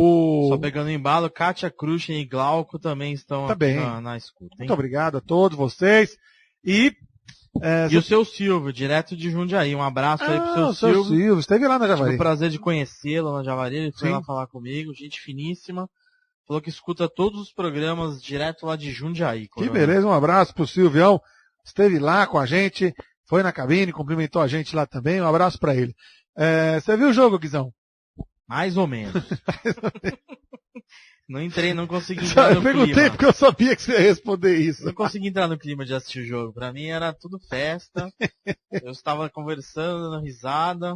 Só pegando embalo, Kátia Kruschen e Glauco também estão aqui na escuta. Hein? Muito obrigado a todos vocês. E o seu Silvio, direto de Jundiaí. Um abraço aí pro seu Silvio. Silvio, esteve lá na Javari. Tive o prazer de conhecê-lo na Javari, ele foi lá falar comigo, gente finíssima. Falou que escuta todos os programas direto lá de Jundiaí. Que beleza, um abraço pro Silvião. Esteve lá com a gente, foi na cabine, cumprimentou a gente lá também. Um abraço para ele. Você viu o jogo, Guizão? Mais ou menos. Não entrei, não consegui entrar no clima. Eu perguntei porque eu sabia que você ia responder isso. Não consegui entrar no clima de assistir o jogo. Pra mim era tudo festa. Eu estava conversando, dando risada,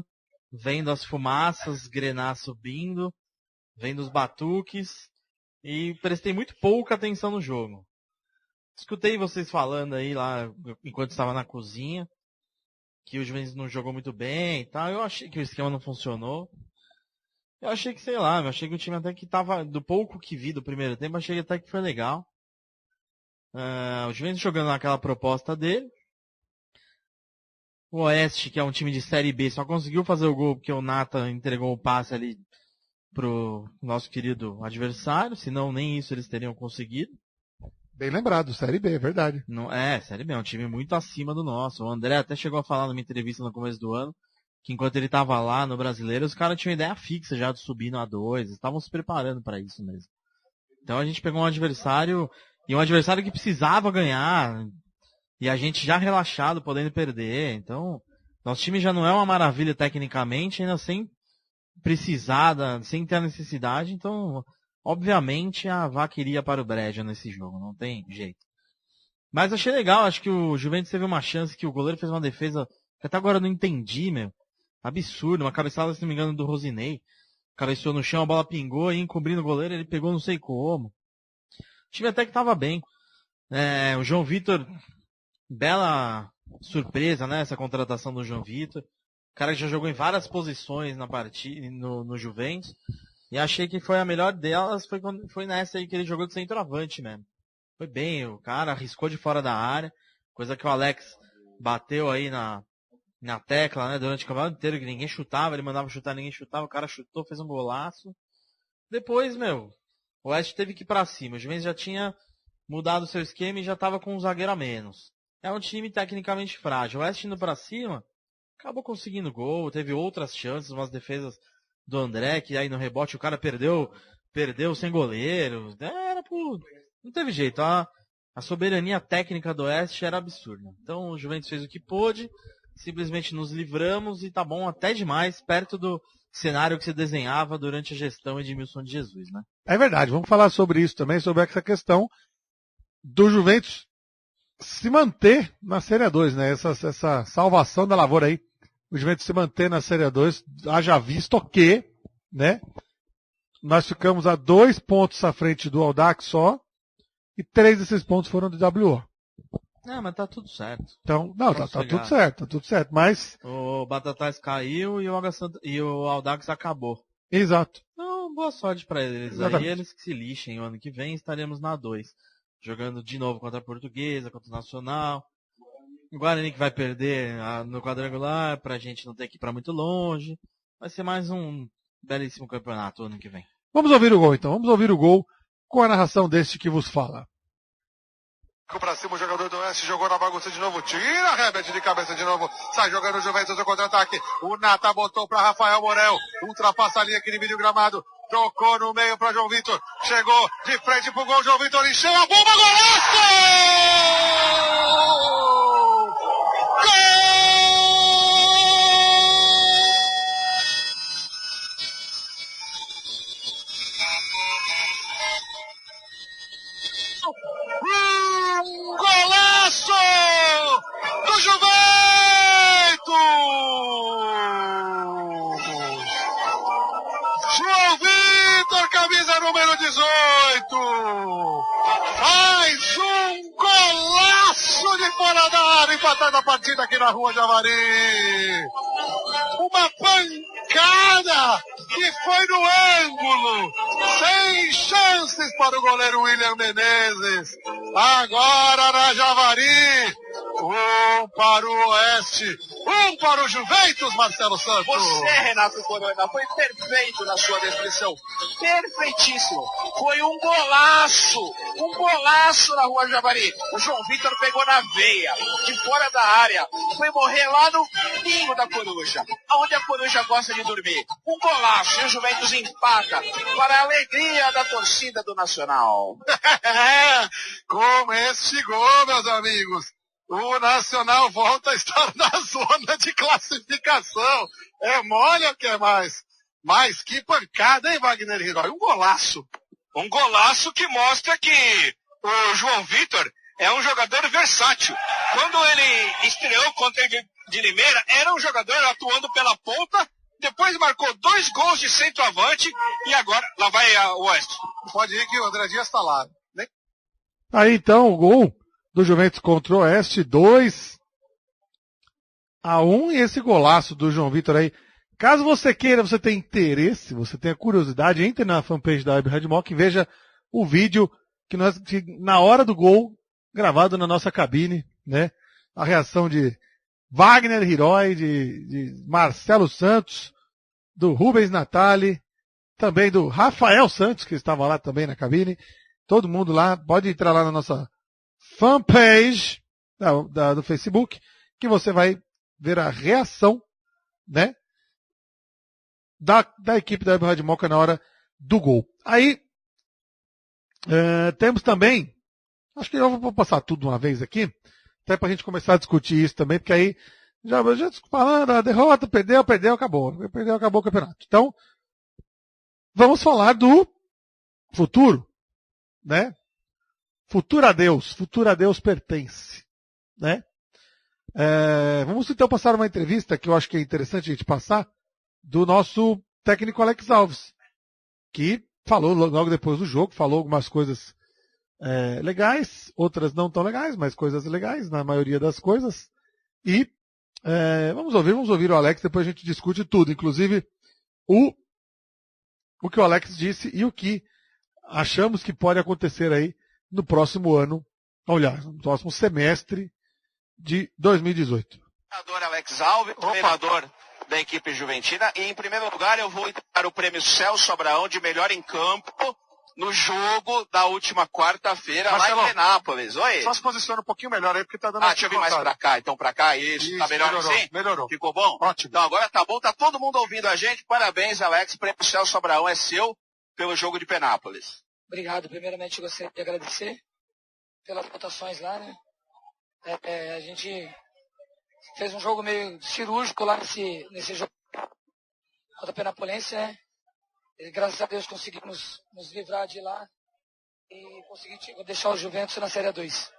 vendo as fumaças, grenar subindo, vendo os batuques e prestei muito pouca atenção no jogo. Escutei vocês falando aí lá, enquanto estava na cozinha, que o Juventus não jogou muito bem e tal. Eu achei que o esquema não funcionou. Eu achei que, sei lá, eu achei que o time até que tava, do pouco que vi do primeiro tempo, achei até que foi legal. O Juventus jogando naquela proposta dele. O Oeste, que é um time de Série B, só conseguiu fazer o gol porque o Nata entregou o passe ali pro nosso querido adversário, senão nem isso eles teriam conseguido. Bem lembrado, Série B, é verdade. Série B, é um time muito acima do nosso. O André até chegou a falar numa entrevista no começo do ano, que enquanto ele estava lá no Brasileiro, os caras tinham ideia fixa já de subir no A2, estavam se preparando para isso mesmo. Então a gente pegou um adversário que precisava ganhar, e a gente já relaxado, podendo perder. Então, nosso time já não é uma maravilha tecnicamente, ainda sem precisar, sem ter a necessidade. Então, obviamente, a vaca iria para o brejo nesse jogo, não tem jeito. Mas achei legal, acho que o Juventus teve uma chance que o goleiro fez uma defesa que até agora eu não entendi, meu. Absurdo, uma cabeçada, se não me engano, do Rosinei. Cabeceou no chão, a bola pingou e encobrindo o goleiro, ele pegou não sei como. O time até que tava bem. O João Vitor, bela surpresa, né, essa contratação do João Vitor. O cara que já jogou em várias posições na partida, no Juventus. E achei que foi a melhor delas, foi nessa aí que ele jogou de centroavante mesmo. Foi bem, o cara arriscou de fora da área, coisa que o Alex bateu aí na tecla, né, durante o campeonato inteiro, que ninguém chutava, ele mandava chutar, ninguém chutava, o cara chutou, fez um golaço. Depois, o Oeste teve que ir pra cima, o Juventus já tinha mudado o seu esquema e já tava com um zagueiro a menos. É um time tecnicamente frágil, o Oeste indo pra cima, acabou conseguindo gol, teve outras chances, umas defesas do André, que aí no rebote o cara perdeu sem goleiro, não teve jeito, a soberania técnica do Oeste era absurda. Então o Juventus fez o que pôde, simplesmente nos livramos e tá bom até demais, perto do cenário que se desenhava durante a gestão Edmilson de Jesus, né? É verdade, vamos falar sobre isso também, sobre essa questão do Juventus se manter na Série A2, né? Essa salvação da lavoura aí, o Juventus se manter na Série A2, haja visto que, né? Nós ficamos a 2 pontos à frente do Audax só, e 3 desses pontos foram do WO. Mas tá tudo certo. Então, não, tá tudo certo, mas... O Batatais caiu e o Audax acabou. Exato. Então, boa sorte pra eles. Exatamente. Aí eles que se lixem, o ano que vem estaremos na 2. Jogando de novo contra a Portuguesa, contra o Nacional. O Guarani que vai perder no quadrangular, pra gente não ter que ir pra muito longe. Vai ser mais um belíssimo campeonato ano que vem. Vamos ouvir o gol então, vamos ouvir o gol com a narração deste que vos fala. Pra cima, o jogador do Oeste jogou na bagunça de novo, tira Rebete de cabeça de novo, sai jogando o Juventus no contra-ataque, o Nata botou pra Rafael Morel, ultrapassa a linha que divide o gramado, Tocou no meio para João Vitor. Chegou de frente pro gol. João Vitor encheu a bomba. Golaço! Golaço do Juventus! João Vitor, camisa número 18. Faz um golaço de fora da área, empatando a partida aqui na Rua Javari. Uma pancada que foi no ângulo. Sem chances para o goleiro William Menezes. Agora na Javari. Um para o Oeste. Um para o Juventus, Marcelo Santos. Você, Renato Corona, foi perfeito na sua descrição. Perfeitíssimo. Foi um golaço na Rua Javari. O João Vitor pegou na veia, de fora da área. Foi morrer lá no ninho da coruja, onde a coruja gosta de dormir. Um golaço e o Juventus empata para a alegria da torcida do Nacional. Com este gol, meus amigos, o Nacional volta a estar na zona de classificação. É mole ou quer mais? Mas que pancada, hein, Wagner Hiroi? Um golaço. Um golaço que mostra que o João Vitor é um jogador versátil. Quando ele estreou contra o de Limeira, era um jogador atuando pela ponta, depois marcou 2 gols de centroavante e agora lá vai o Oeste. Pode ir que o André Dias está lá. Aí então o gol do Juventus contra o Oeste, 2-1, e esse golaço do João Vitor aí. Caso você queira, você tenha interesse, você tenha curiosidade, entre na fanpage da Web Rádio Moca e veja o vídeo que na hora do gol, gravado na nossa cabine, né? A reação de Wagner Hiroi, de Marcelo Santos, do Rubens Natali, também do Rafael Santos, que estava lá também na cabine. Todo mundo lá, pode entrar lá na nossa fanpage do Facebook, que você vai ver a reação, né? Da equipe da Web Rádio Moca na hora do gol. Aí, temos também, acho que eu vou passar tudo de uma vez aqui, até pra gente começar a discutir isso também, porque aí, já falando, a derrota, perdeu, acabou. Perdeu, acabou o campeonato. Então, vamos falar do futuro, né? Futuro a Deus pertence, né? Vamos então passar uma entrevista que eu acho que é interessante a gente passar, do nosso técnico Alex Alves, que falou logo depois do jogo, falou algumas coisas legais, outras não tão legais, mas coisas legais na maioria das coisas. E vamos ouvir o Alex, depois a gente discute tudo, inclusive o que o Alex disse e o que achamos que pode acontecer aí no próximo ano, no próximo semestre de 2018. Treinador Alex Alves, treinador da equipe juventina, e em primeiro lugar eu vou entregar o prêmio Celso Abraão de melhor em campo no jogo da última quarta-feira lá em Penápolis. Oi? Só se posiciona um pouquinho melhor aí, porque tá dando... deixa eu vir mais pra cá, então pra cá, isso tá melhor assim? Melhorou. Ficou bom? Ótimo. Então agora tá bom, tá todo mundo ouvindo a gente, parabéns Alex, o prêmio Celso Abraão é seu pelo jogo de Penápolis. Obrigado, primeiramente gostaria de agradecer pelas votações lá, né? A gente fez um jogo meio cirúrgico lá nesse jogo contra a Penapolense, né? E, graças a Deus conseguimos nos livrar de lá e conseguir deixar o Juventus na Série 2.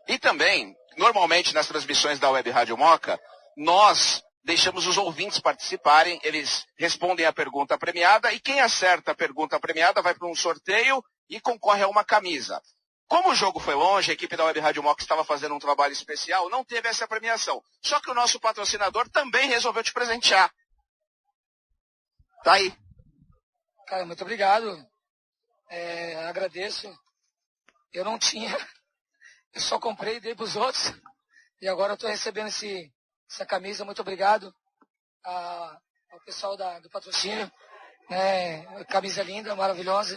E também, normalmente nas transmissões da Web Rádio Moca, nós deixamos os ouvintes participarem, eles respondem a pergunta premiada e quem acerta a pergunta premiada vai para um sorteio e concorre a uma camisa. Como o jogo foi longe, a equipe da Web Rádio Moca estava fazendo um trabalho especial, não teve essa premiação. Só que o nosso patrocinador também resolveu te presentear. Tá aí. Cara, muito obrigado. Agradeço. Eu não tinha, eu só comprei e dei para os outros. E agora eu estou recebendo essa camisa. Muito obrigado ao pessoal do patrocínio. Camisa linda, maravilhosa.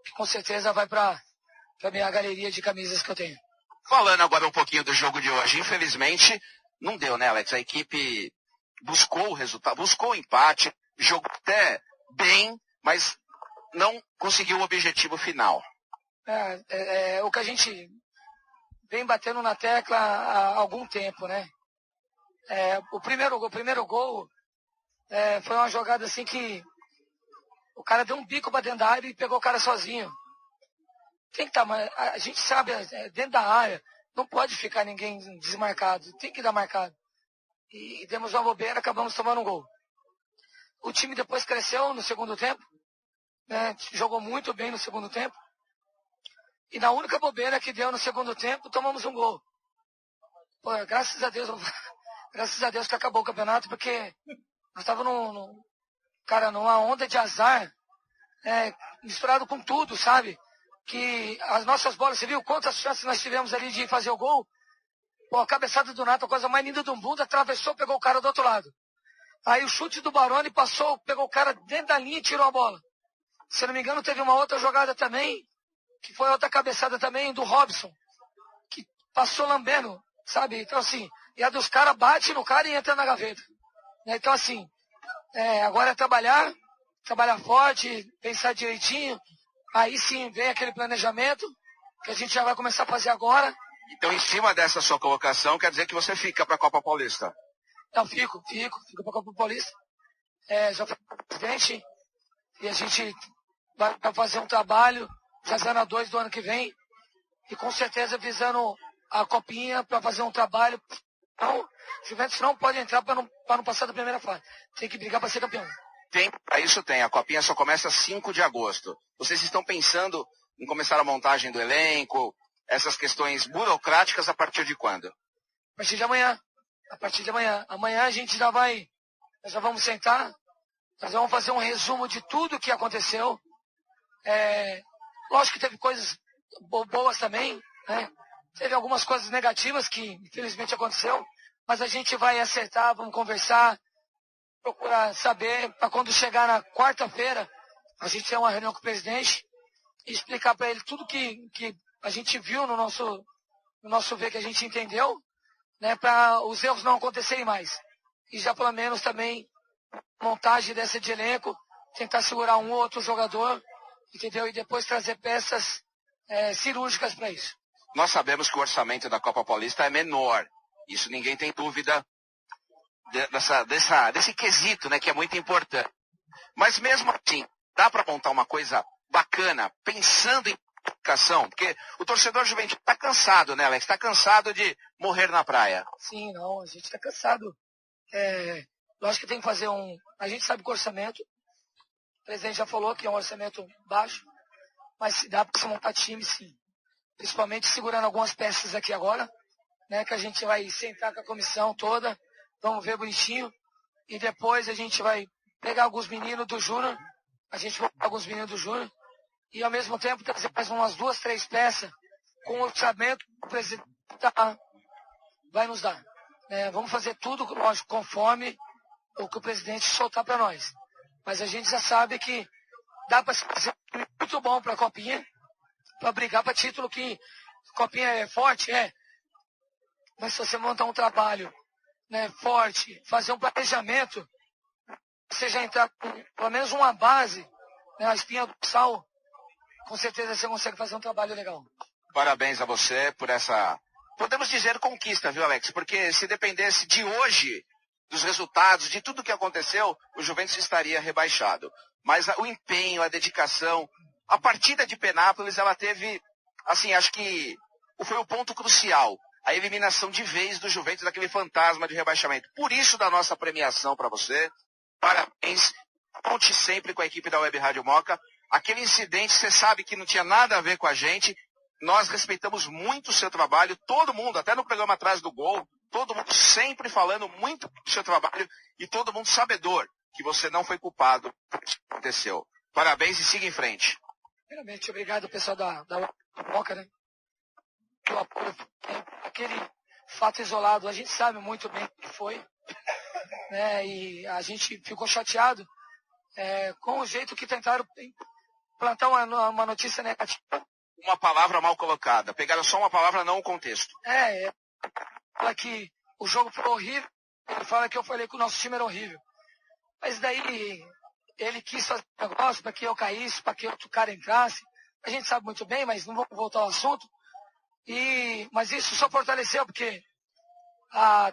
Que com certeza vai para a minha galeria de camisas que eu tenho. Falando agora um pouquinho do jogo de hoje, infelizmente não deu, né, Alex? A equipe buscou o resultado, buscou o empate, jogou até bem, mas não conseguiu o objetivo final. O que a gente vem batendo na tecla há algum tempo, né? O primeiro gol foi uma jogada assim que o cara deu um bico para dentro da área e pegou o cara sozinho. Tem que estar, a gente sabe, dentro da área, não pode ficar ninguém desmarcado, tem que dar marcado. E demos uma bobeira, acabamos tomando um gol. O time depois cresceu no segundo tempo, né? Jogou muito bem no segundo tempo. E na única bobeira que deu no segundo tempo, tomamos um gol. Pô, graças a Deus que acabou o campeonato, porque nós estávamos numa onda de azar, misturado com tudo, sabe? Que as nossas bolas, você viu quantas chances nós tivemos ali de fazer o gol? Pô, a cabeçada do Nato, a coisa mais linda do mundo, atravessou, pegou o cara do outro lado. Aí o chute do Baroni passou, pegou o cara dentro da linha e tirou a bola. Se eu não me engano, teve uma outra jogada também, que foi outra cabeçada também do Robson, que passou lambendo, sabe? Então assim, e a dos caras bate no cara e entra na gaveta. Então assim, agora é trabalhar forte, pensar direitinho, aí sim vem aquele planejamento que a gente já vai começar a fazer agora. Então, em cima dessa sua colocação, quer dizer que você fica para a Copa Paulista? Não, fico para a Copa Paulista. Já fui presidente e a gente vai fazer um trabalho fazendo a 2 do ano que vem e com certeza visando a Copinha para fazer um trabalho. Então, o Juventus não pode entrar para não passar da primeira fase. Tem que brigar para ser campeão. Isso tem. A Copinha só começa 5 de agosto. Vocês estão pensando em começar a montagem do elenco, essas questões burocráticas a partir de quando? A partir de amanhã. Amanhã a gente nós já vamos sentar, nós vamos fazer um resumo de tudo que aconteceu. Lógico que teve coisas boas também, né? Teve algumas coisas negativas que infelizmente aconteceu, mas a gente vai acertar, vamos conversar, procurar saber, para quando chegar na quarta-feira, a gente ter uma reunião com o presidente e explicar para ele tudo que a gente viu no nosso ver, que a gente entendeu, né, para os erros não acontecerem mais. E já pelo menos também montagem dessa de elenco, tentar segurar um ou outro jogador, entendeu? E depois trazer peças cirúrgicas para isso. Nós sabemos que o orçamento da Copa Paulista é menor. Isso ninguém tem dúvida desse quesito, né, que é muito importante. Mas mesmo assim, dá para montar uma coisa bacana, pensando em educação, porque o torcedor juvenil está cansado, né, Alex? Está cansado de morrer na praia. Sim, não, a gente está cansado. Lógico que tem que fazer a gente sabe que o orçamento, o presidente já falou que é um orçamento baixo, mas se dá para se montar time, sim. Principalmente segurando algumas peças aqui agora, né, que a gente vai sentar com a comissão toda, vamos ver bonitinho, e depois a gente vai pegar alguns meninos do Júnior, e ao mesmo tempo trazer mais umas 2, 3 peças com o orçamento que o presidente vai nos dar. Vamos fazer tudo, lógico, conforme o que o presidente soltar para nós. Mas a gente já sabe que dá para fazer muito bom para a Copinha, para brigar para título, que Copinha é forte, mas se você montar um trabalho, né, forte, fazer um planejamento, você já entrar com pelo menos uma base, né, a espinha do sal, com certeza você consegue fazer um trabalho legal. Parabéns a você por essa, podemos dizer, conquista, viu, Alex? Porque se dependesse de hoje, dos resultados, de tudo que aconteceu, o Juventus estaria rebaixado. Mas o empenho, a dedicação, a partida de Penápolis, ela teve, assim, acho que foi o ponto crucial. A eliminação de vez do Juventus daquele fantasma de rebaixamento. Por isso, da nossa premiação para você, parabéns, conte sempre com a equipe da Web Rádio Moca. Aquele incidente, você sabe que não tinha nada a ver com a gente, nós respeitamos muito o seu trabalho, todo mundo, até no programa Atrás do Gol, todo mundo sempre falando muito do seu trabalho e todo mundo sabedor que você não foi culpado por isso que aconteceu. Parabéns e siga em frente. Primeiramente, obrigado pessoal da Moca, né? O apoio, aquele fato isolado, a gente sabe muito bem o que foi, né? E a gente ficou chateado com o jeito que tentaram plantar uma notícia negativa. Uma palavra mal colocada, pegaram só uma palavra, não o contexto. Fala que o jogo foi horrível, ele fala que eu falei que o nosso time era horrível. Mas daí, ele quis fazer um negócio para que eu caísse, para que outro cara entrasse. A gente sabe muito bem, mas não vamos voltar ao assunto. Mas isso só fortaleceu, porque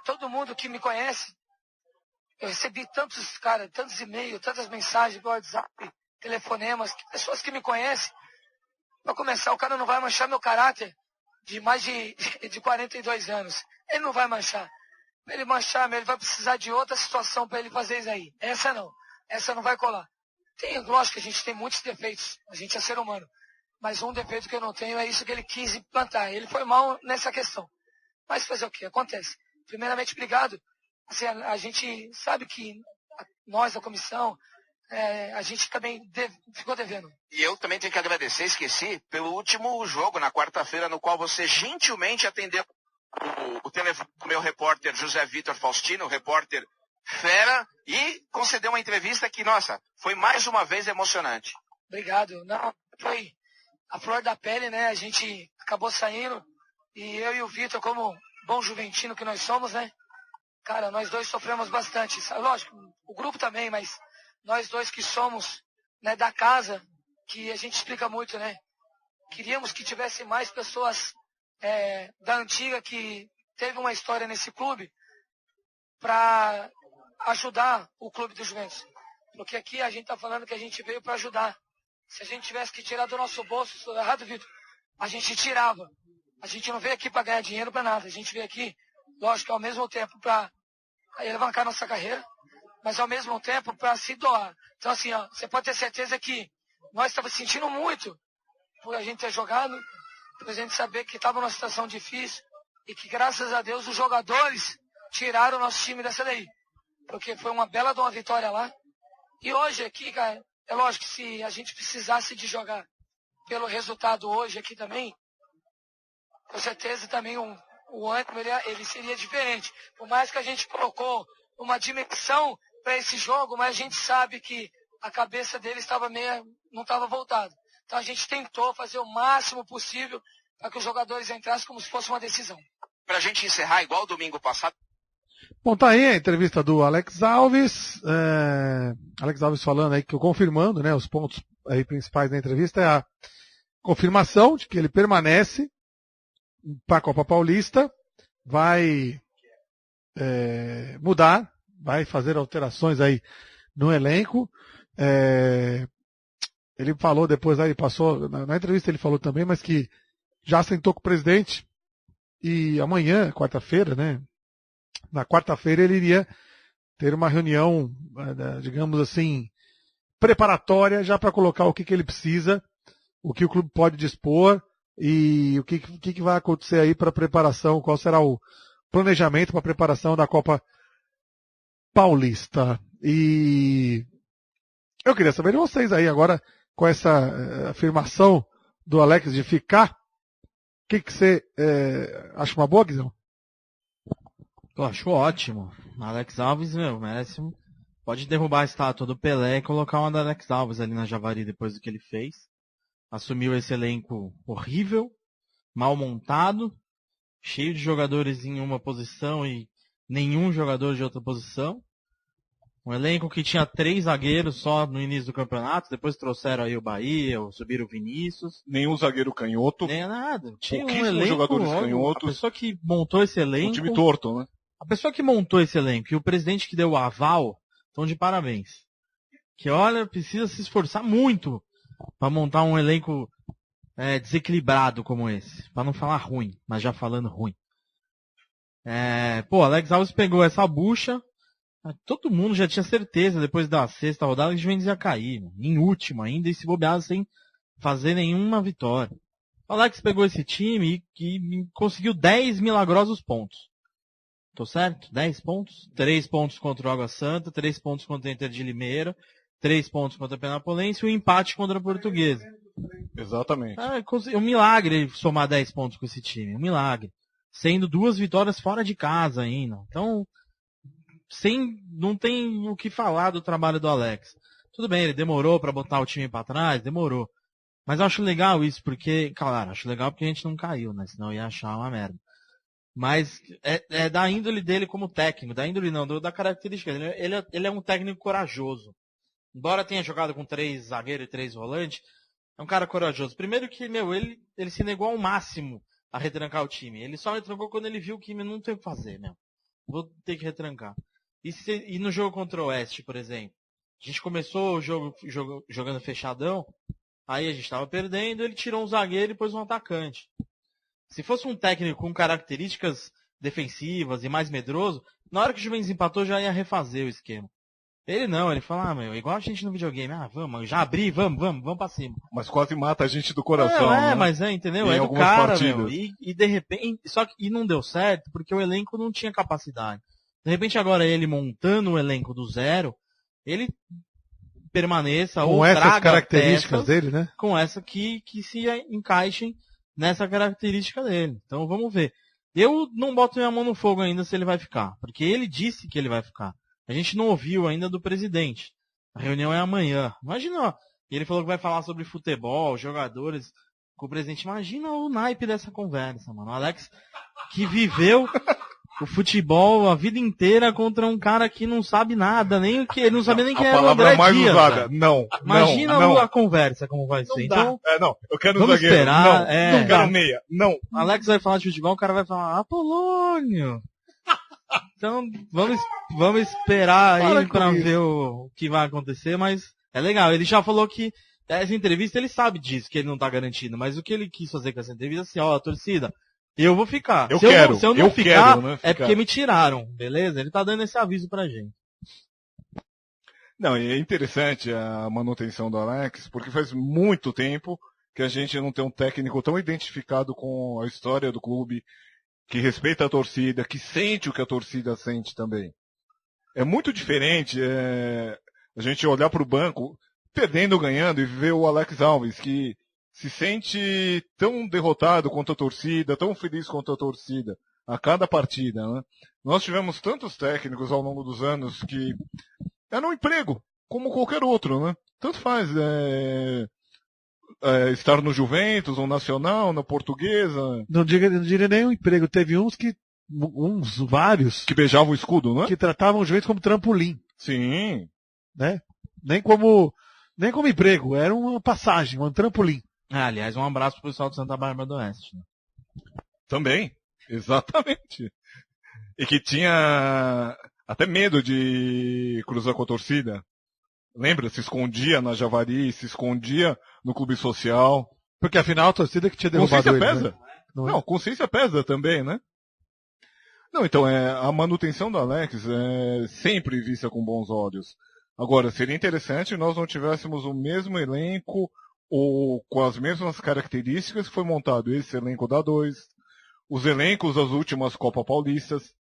todo mundo que me conhece, eu recebi tantos e-mails, tantas mensagens pelo WhatsApp, telefonemas, pessoas que me conhecem. Para começar, o cara não vai manchar meu caráter de mais de 42 anos. Ele não vai manchar. Para ele manchar, ele vai precisar de outra situação para ele fazer isso aí. Essa não vai colar. Lógico que a gente tem muitos defeitos, a gente é ser humano. Mas um defeito que eu não tenho é isso que ele quis implantar. Ele foi mal nessa questão. Mas fazer o quê? Acontece. Primeiramente, obrigado. Assim, a gente sabe que nós, da comissão, a gente também ficou devendo. E eu também tenho que agradecer, esqueci, pelo último jogo, na quarta-feira, no qual você gentilmente atendeu o telefone do meu repórter José Vitor Faustino, o repórter fera, e concedeu uma entrevista que, nossa, foi mais uma vez emocionante. Obrigado. Não, foi a flor da pele, né? A gente acabou saindo, e eu e o Vitor, como bom juventino que nós somos, né? Cara, nós dois sofremos bastante. Lógico, o grupo também, mas nós dois que somos, né, da casa, que a gente explica muito, né? Queríamos que tivesse mais pessoas da antiga que teve uma história nesse clube para ajudar o clube do Juventus. Porque aqui a gente está falando que a gente veio para ajudar. Se a gente tivesse que tirar do nosso bolso, estou errado, Vitor, a gente tirava. A gente não veio aqui para ganhar dinheiro para nada. A gente veio aqui, lógico, ao mesmo tempo para alavancar nossa carreira, mas ao mesmo tempo para se doar. Então, assim, ó, você pode ter certeza que nós estávamos sentindo muito por a gente ter jogado, por a gente saber que estava numa situação difícil e que, graças a Deus, os jogadores tiraram o nosso time dessa daí. Porque foi uma bela de uma vitória lá. E hoje aqui, cara, é lógico que se a gente precisasse de jogar pelo resultado hoje aqui também, com certeza também o ânimo ele seria diferente. Por mais que a gente colocou uma dimensão para esse jogo, mas a gente sabe que a cabeça dele não estava voltada. Então a gente tentou fazer o máximo possível para que os jogadores entrassem como se fosse uma decisão. Para a gente encerrar, igual domingo passado. Bom, tá aí a entrevista do Alex Alves. Alex Alves falando aí, confirmando, né, os pontos aí principais da entrevista é a confirmação de que ele permanece para a Copa Paulista, vai mudar, vai fazer alterações aí no elenco. Ele falou depois, aí passou, na entrevista ele falou também, mas que já sentou com o presidente e amanhã, quarta-feira, né? Na quarta-feira ele iria ter uma reunião, digamos assim, preparatória já para colocar o que ele precisa, o que o clube pode dispor e o que vai acontecer aí para a preparação, qual será o planejamento para a preparação da Copa Paulista. E eu queria saber de vocês aí agora, com essa afirmação do Alex de ficar, o que você acha uma boa, Guizão? Eu acho ótimo. Alex Alves, merece pode derrubar a estátua do Pelé e colocar uma da Alex Alves ali na Javari depois do que ele fez. Assumiu esse elenco horrível, mal montado, cheio de jogadores em uma posição e nenhum jogador de outra posição. Um elenco que tinha 3 zagueiros só no início do campeonato, depois trouxeram aí o Bahia, subiram o Vinícius. Nenhum zagueiro canhoto. Nem nada. Tinha um Pouquíssimos elenco, jogadores canhotos. A pessoa que montou esse elenco... Um time torto, né? A pessoa que montou esse elenco e o presidente que deu o aval estão de parabéns. Que, olha, precisa se esforçar muito para montar um elenco desequilibrado como esse. Para não falar ruim, mas já falando ruim. Alex Alves pegou essa bucha. Todo mundo já tinha certeza, depois da 6ª rodada, que o Juventus ia cair. Em último ainda, e se bobear sem fazer nenhuma vitória. O Alex pegou esse time e conseguiu 10 milagrosos pontos. Tô certo? 10 pontos? 3 pontos contra o Água Santa, 3 pontos contra o Inter de Limeira, 3 pontos contra a Penapolense e um empate contra a Portuguesa. Exatamente. Um milagre somar 10 pontos com esse time. Um milagre. Sendo 2 vitórias fora de casa ainda. Então, não tem o que falar do trabalho do Alex. Tudo bem, ele demorou para botar o time para trás, demorou. Mas eu acho legal isso, porque, claro, acho legal porque a gente não caiu, né? Senão eu ia achar uma merda. Mas é da índole dele como técnico, da índole não, da característica dele. Ele é um técnico corajoso. embora tenha jogado com 3 zagueiros e 3 volantes, é um cara corajoso. Primeiro que, ele se negou ao máximo a retrancar o time. Ele só retrancou quando ele viu que não tem o que fazer, vou ter que retrancar. E no jogo contra o Oeste, por exemplo, a gente começou o jogo jogando fechadão, aí a gente estava perdendo, ele tirou um zagueiro e pôs um atacante. Se fosse um técnico com características defensivas e mais medroso, na hora que o Juventus empatou já ia refazer o esquema. Ele não, ele fala, igual a gente no videogame, vamos, já abri, vamos pra cima. Mas quase mata a gente do coração, né? Mas entendeu? É do cara, e de repente, e não deu certo, porque o elenco não tinha capacidade. De repente agora ele montando o elenco do zero, ele permaneça com ou essas traga características peças dele, né? Com essa que se encaixem nessa característica dele. Então vamos ver. Eu não boto minha mão no fogo ainda se ele vai ficar, porque ele disse que ele vai ficar. A gente não ouviu ainda do presidente. A reunião é amanhã. Imagina, ele falou que vai falar sobre futebol, jogadores com o presidente. Imagina o naipe dessa conversa, mano. O Alex que viveu o futebol a vida inteira contra um cara que não sabe nada, nem que ele não sabia nem quem era o André mais Dias. Usada. Não. Imagina a conversa como vai ser. Então, eu quero vamos zagueiro. Esperar, não quero meia. Não. Alex vai falar de futebol, o cara vai falar Apolônio. Então, vamos esperar aí pra ver o que vai acontecer, mas é legal. Ele já falou que essa entrevista, ele sabe disso, que ele não tá garantindo, mas o que ele quis fazer com essa entrevista é assim, torcida, eu vou ficar. Se eu não ficar, é porque me tiraram, beleza? Ele tá dando esse aviso pra gente. Não, e é interessante a manutenção do Alex, porque faz muito tempo que a gente não tem um técnico tão identificado com a história do clube, que respeita a torcida, que sente o que a torcida sente também. É muito diferente a gente olhar para o banco, perdendo ou ganhando, e ver o Alex Alves, que se sente tão derrotado contra a torcida, tão feliz contra a torcida, a cada partida, né? Nós tivemos tantos técnicos ao longo dos anos que era um emprego, como qualquer outro, né? Tanto faz estar no Juventus, no Nacional, na Portuguesa. Não diria nem um emprego. Teve vários. Que beijavam o escudo, né? Que tratavam o Juventus como trampolim. Sim. Né? Nem como emprego. Era uma passagem, um trampolim. Aliás, um abraço pro pessoal do Santa Bárbara do Oeste. Né? Também. Exatamente. E que tinha até medo de cruzar com a torcida. Lembra? Se escondia na Javari, se escondia no clube social. Porque afinal a torcida que tinha derrubado ele. Consciência pesa? Né? Não, consciência pesa também, né? Não, então a manutenção do Alex é sempre vista com bons olhos. Agora, seria interessante nós não tivéssemos o mesmo elenco ou com as mesmas características que foi montado esse elenco da 2, os elencos das últimas Copa Paulistas,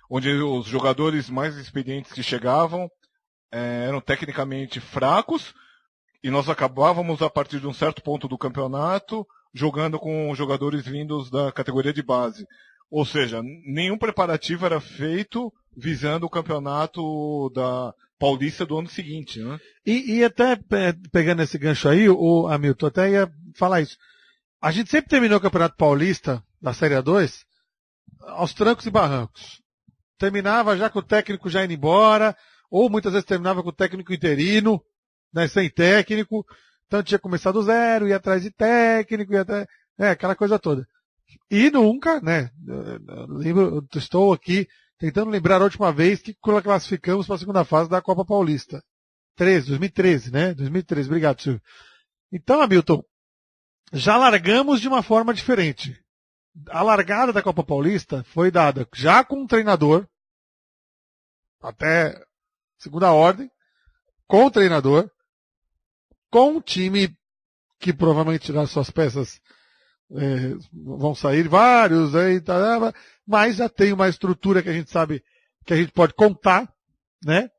onde os jogadores mais experientes que chegavam eram tecnicamente fracos, e nós acabávamos, a partir de um certo ponto do campeonato, jogando com jogadores vindos da categoria de base. Ou seja, nenhum preparativo era feito visando o campeonato da Paulista do ano seguinte, né? E até pegando esse gancho aí, o Hamilton, até ia falar isso. A gente sempre terminou o Campeonato Paulista, da Série A2, aos trancos e barrancos. Terminava já com o técnico já indo embora, ou muitas vezes terminava com o técnico interino, né, sem técnico, então tinha começado do zero, ia atrás de técnico, aquela coisa toda. E nunca, né, eu estou aqui tentando lembrar a última vez que classificamos para a segunda fase da Copa Paulista. 2013, né? 2013, obrigado, Silvio. Então, Hamilton, já largamos de uma forma diferente. A largada da Copa Paulista foi dada já com um treinador, até segunda ordem, com o treinador, com um time que provavelmente nas suas peças vão sair vários, mas já tem uma estrutura que a gente sabe que a gente pode contar, né?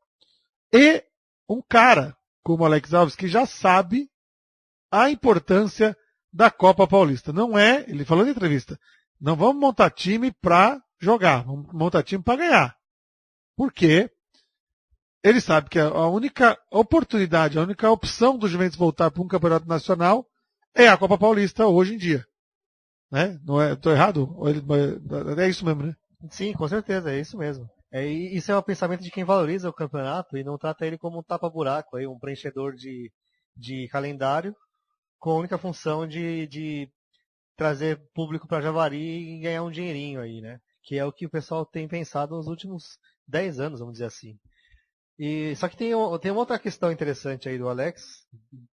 E um cara como o Alex Alves que já sabe a importância da Copa Paulista. Não é, ele falou na entrevista, não vamos montar time para jogar, vamos montar time para ganhar. Por quê? Ele sabe que a única oportunidade, a única opção do Juventus voltar para um campeonato nacional é a Copa Paulista hoje em dia. Né? Não é, estou errado? É isso mesmo, né? Sim, com certeza, é isso mesmo. E isso é um pensamento de quem valoriza o campeonato e não trata ele como um tapa-buraco, aí, um preenchedor de calendário com a única função de trazer público para Javari e ganhar um dinheirinho aí, né? Que é o que o pessoal tem pensado nos últimos 10 anos, vamos dizer assim. Só que tem uma outra questão interessante aí do Alex,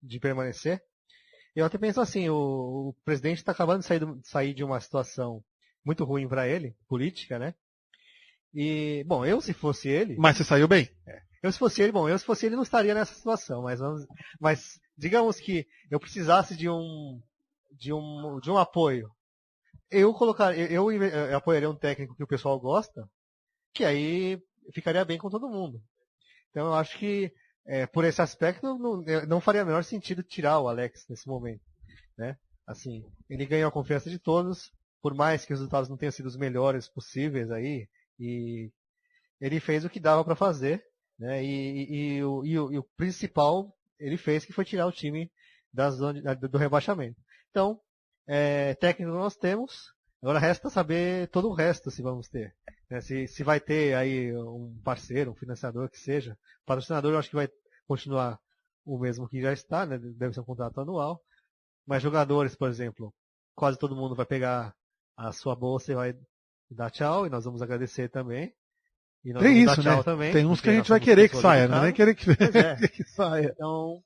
de permanecer. Eu até penso assim, o presidente está acabando de sair de uma situação muito ruim para ele, política, né? E, bom, eu se fosse ele... Mas você saiu bem? Eu se fosse ele não estaria nessa situação, mas digamos que eu precisasse de um apoio. Eu apoiaria um técnico que o pessoal gosta, que aí ficaria bem com todo mundo. Então eu acho que por esse aspecto não faria o menor sentido tirar o Alex nesse momento, né? Assim, ele ganhou a confiança de todos, por mais que os resultados não tenham sido os melhores possíveis aí, e ele fez o que dava para fazer, né? E o principal ele fez, que foi tirar o time da zona do rebaixamento. Então, técnico nós temos, agora resta saber todo o resto se vamos ter. Né? Se vai ter aí um parceiro, um financiador que seja. O patrocinador eu acho que vai continuar o mesmo que já está, né? Deve ser um contrato anual. Mas jogadores, por exemplo, quase todo mundo vai pegar a sua bolsa e vai dar tchau, e nós vamos agradecer também. E nós Tem vamos isso, dar tchau né? também, Tem uns que a porque gente vai nós somos querer que pessoas saia, não é nem querer educadas. que saia. Então,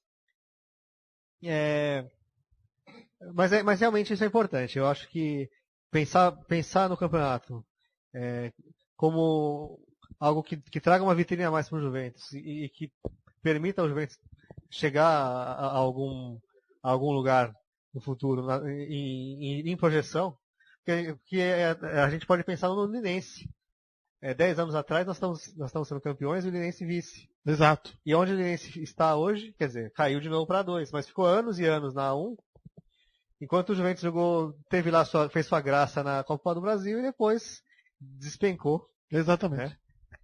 mas realmente isso é importante. Eu acho que pensar no campeonato como algo que traga uma vitrine a mais para o Juventus e que permita ao Juventus chegar a algum lugar no futuro em projeção, que a gente pode pensar no Linense. 10 anos atrás nós estamos sendo campeões e o Linense vice. Exato. E onde o Linense está hoje, quer dizer, caiu de novo para 2, mas ficou anos e anos na 1, enquanto o Juventus fez sua graça na Copa do Brasil e depois despencou. Exatamente. Né?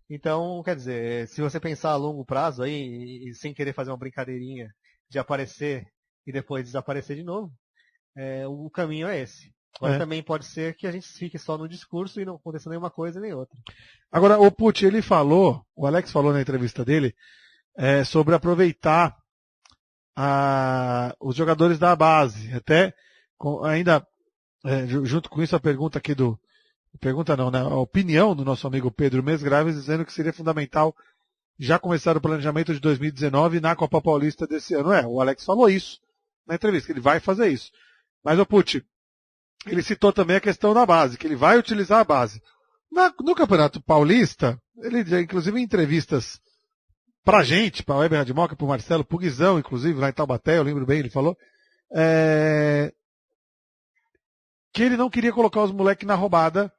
Então, quer dizer, se você pensar a longo prazo aí, e sem querer fazer uma brincadeirinha de aparecer e depois desaparecer de novo, o caminho é esse. Agora também pode ser que a gente fique só no discurso e não aconteça nenhuma coisa nem outra. Agora, o Pucci, o Alex falou na entrevista dele, sobre aproveitar os jogadores da base. Até junto com isso a pergunta aqui a opinião do nosso amigo Pedro Mesgraves, dizendo que seria fundamental já começar o planejamento de 2019 na Copa Paulista desse ano. O Alex falou isso na entrevista, que ele vai fazer isso. Mas o Pucci, ele citou também a questão da base, que ele vai utilizar a base. No Campeonato Paulista, ele, inclusive em entrevistas pra gente, pra Weber Radimoca, pro Marcelo, pro Guizão, inclusive, lá em Taubaté, eu lembro bem, ele falou, que ele não queria colocar os moleques na roubada,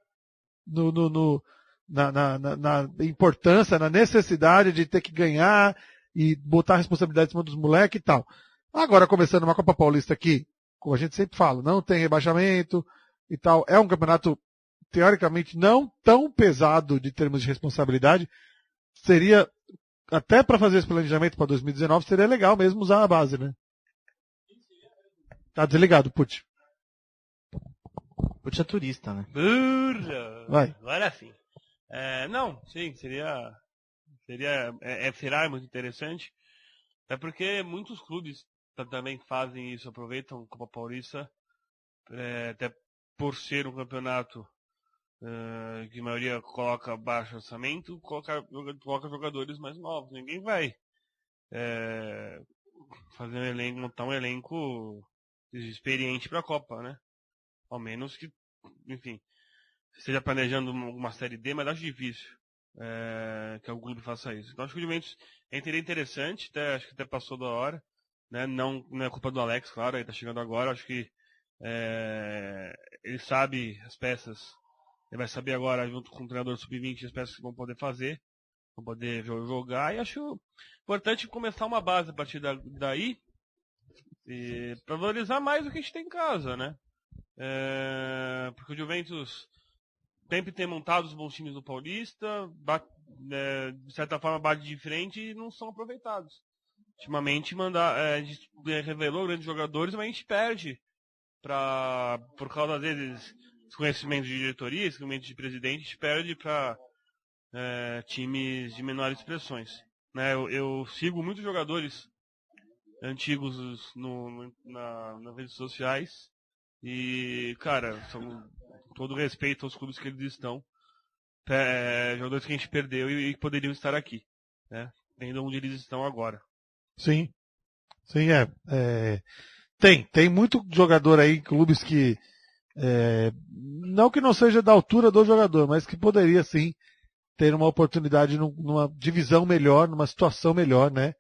na importância, na necessidade de ter que ganhar e botar a responsabilidade em cima dos moleques e tal. Agora, começando uma Copa Paulista aqui, como a gente sempre fala, não tem rebaixamento e tal. É um campeonato, teoricamente, não tão pesado de termos de responsabilidade. Seria, até para fazer esse planejamento para 2019, seria legal mesmo usar a base, né? Tá desligado, Pucci. Pucci é turista, né? Burra! Vai. Agora sim. Não, sim, será muito interessante. Até porque muitos clubes também fazem isso, aproveitam a Copa Paulista, até por ser um campeonato que a maioria coloca baixo orçamento, coloca jogadores mais novos. Ninguém vai fazer montar um elenco experiente para a Copa, né? Ao menos que, enfim, esteja planejando uma Série D, mas acho difícil que algum clube faça isso. Então acho que o Juventus seria interessante, acho que até passou da hora. Né? Não é culpa do Alex, claro, ele está chegando agora. Acho que ele sabe as peças, ele vai saber agora, junto com o treinador sub-20, as peças que vão poder fazer, vão poder jogar. E acho importante começar uma base a partir daí, para valorizar mais o que a gente tem em casa, né? Porque o Juventus sempre tem montado os bons times do Paulista, de certa forma bate de frente e não são aproveitados. Ultimamente a gente revelou grandes jogadores, mas a gente perde por causa, às vezes, desconhecimento de diretoria, desconhecimento de presidente, a gente perde para times de menores expressões. Né? Eu sigo muitos jogadores antigos nas redes sociais e, cara, com todo respeito aos clubes que eles estão, jogadores que a gente perdeu e poderiam estar aqui, né? Vendo onde eles estão agora. Sim, tem muito jogador aí, clubes que não que não seja da altura do jogador, mas que poderia sim ter uma oportunidade numa divisão melhor, numa situação melhor, né?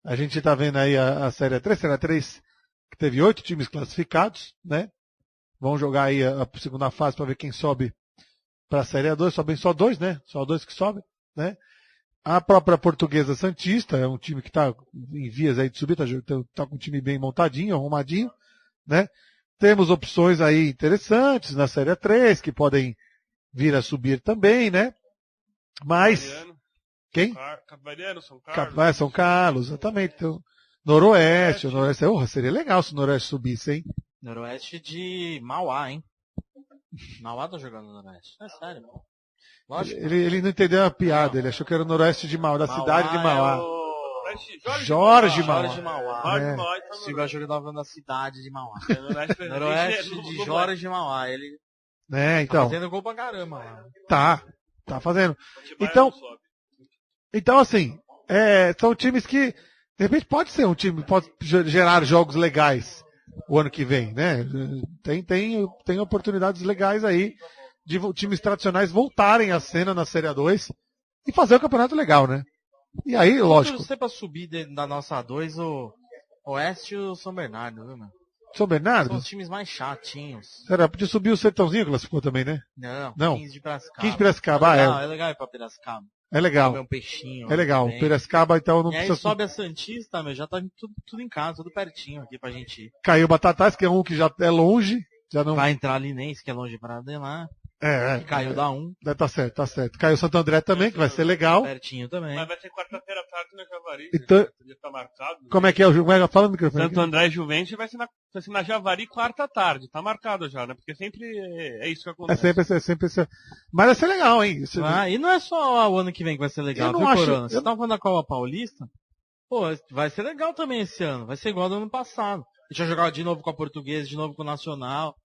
A gente está vendo aí a Série 3, que teve 8 times classificados, né? Vão jogar aí a segunda fase para ver quem sobe para a Série 2, sobem só 2, né? Só 2 que sobem, né? A própria Portuguesa Santista é um time que está em vias aí de subir, tá com um time bem montadinho, arrumadinho, né? Temos opções aí interessantes na Série 3, que podem vir a subir também, né? Mas... Quem? Capivariano, São Carlos. São Carlos, exatamente. Então, Noroeste. Seria legal se o Noroeste subisse, hein? Noroeste de Mauá, hein? Mauá tá jogando no Noroeste. É sério. Lógico. Ele não entendeu a piada, ele achou que era o Noroeste de Mauá, da cidade de Mauá. Jorge Mauá. Se o jogo tava falando da cidade de Mauá. Noroeste de Jorge de Mauá. Ele então. tá fazendo gol pra caramba lá. Tá fazendo. Então assim, são times que, de repente pode ser um time, pode gerar jogos legais o ano que vem, né? Tem oportunidades legais aí de times tradicionais voltarem à cena na Série A2 e fazer um campeonato legal, né? E aí, lógico. Você pra subir da nossa A2 o Oeste e o São Bernardo, viu, mano? São Bernardo? São os times mais chatinhos. Será? Podia subir o Sertãozinho, que classificou também, né? Não. 15 de Piracicaba. 15 de Piracicaba, é legal ir pra Piracicaba. É legal. Comer um peixinho. É legal. Piracicaba, então não precisa... E aí sobe a Santista, já tá tudo em casa, tudo pertinho aqui pra gente ir. Caiu o Batatais, que é um que já é longe. Já não... Vai entrar Linense, que é longe para lá. Que caiu da 1. Tá certo. Caiu o Santo André também, que vai ser legal. Pertinho também. Mas vai ser quarta-feira à tarde na Javari. Então... Tá marcado. Como é que é o jogo? Fala no microfone. Santo André e Juventus vai ser na Javari quarta à tarde. Tá marcado já, né? Porque sempre é isso que acontece. É sempre. Mas vai ser legal, hein? E não é só o ano que vem que vai ser legal, viu, Corona? Você tava falando da Copa Paulista? Pô, vai ser legal também esse ano. Vai ser igual ao do ano passado. A gente vai jogar de novo com a Portuguesa, de novo com o Nacional.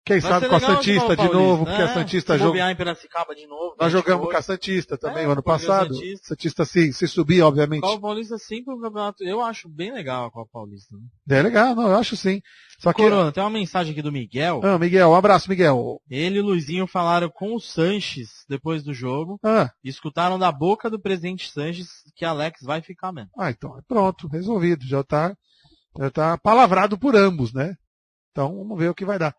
Quem sabe com a Santista de novo, porque a Santista jogou. Em Piracicaba de novo. Nós jogamos com a Santista também o ano passado. Santista se subir, obviamente. A Copa Paulista é sempre um campeonato. Eu acho bem legal a Copa Paulista. Né? É legal, não, eu acho sim. Só que... Corona, tem uma mensagem aqui do Miguel. Miguel, um abraço, Miguel. Ele e o Luizinho falaram com o Sanches depois do jogo. E escutaram da boca do presidente Sanches que Alex vai ficar mesmo. Então, pronto, resolvido. Já tá palavrado por ambos, né? Então, vamos ver o que vai dar.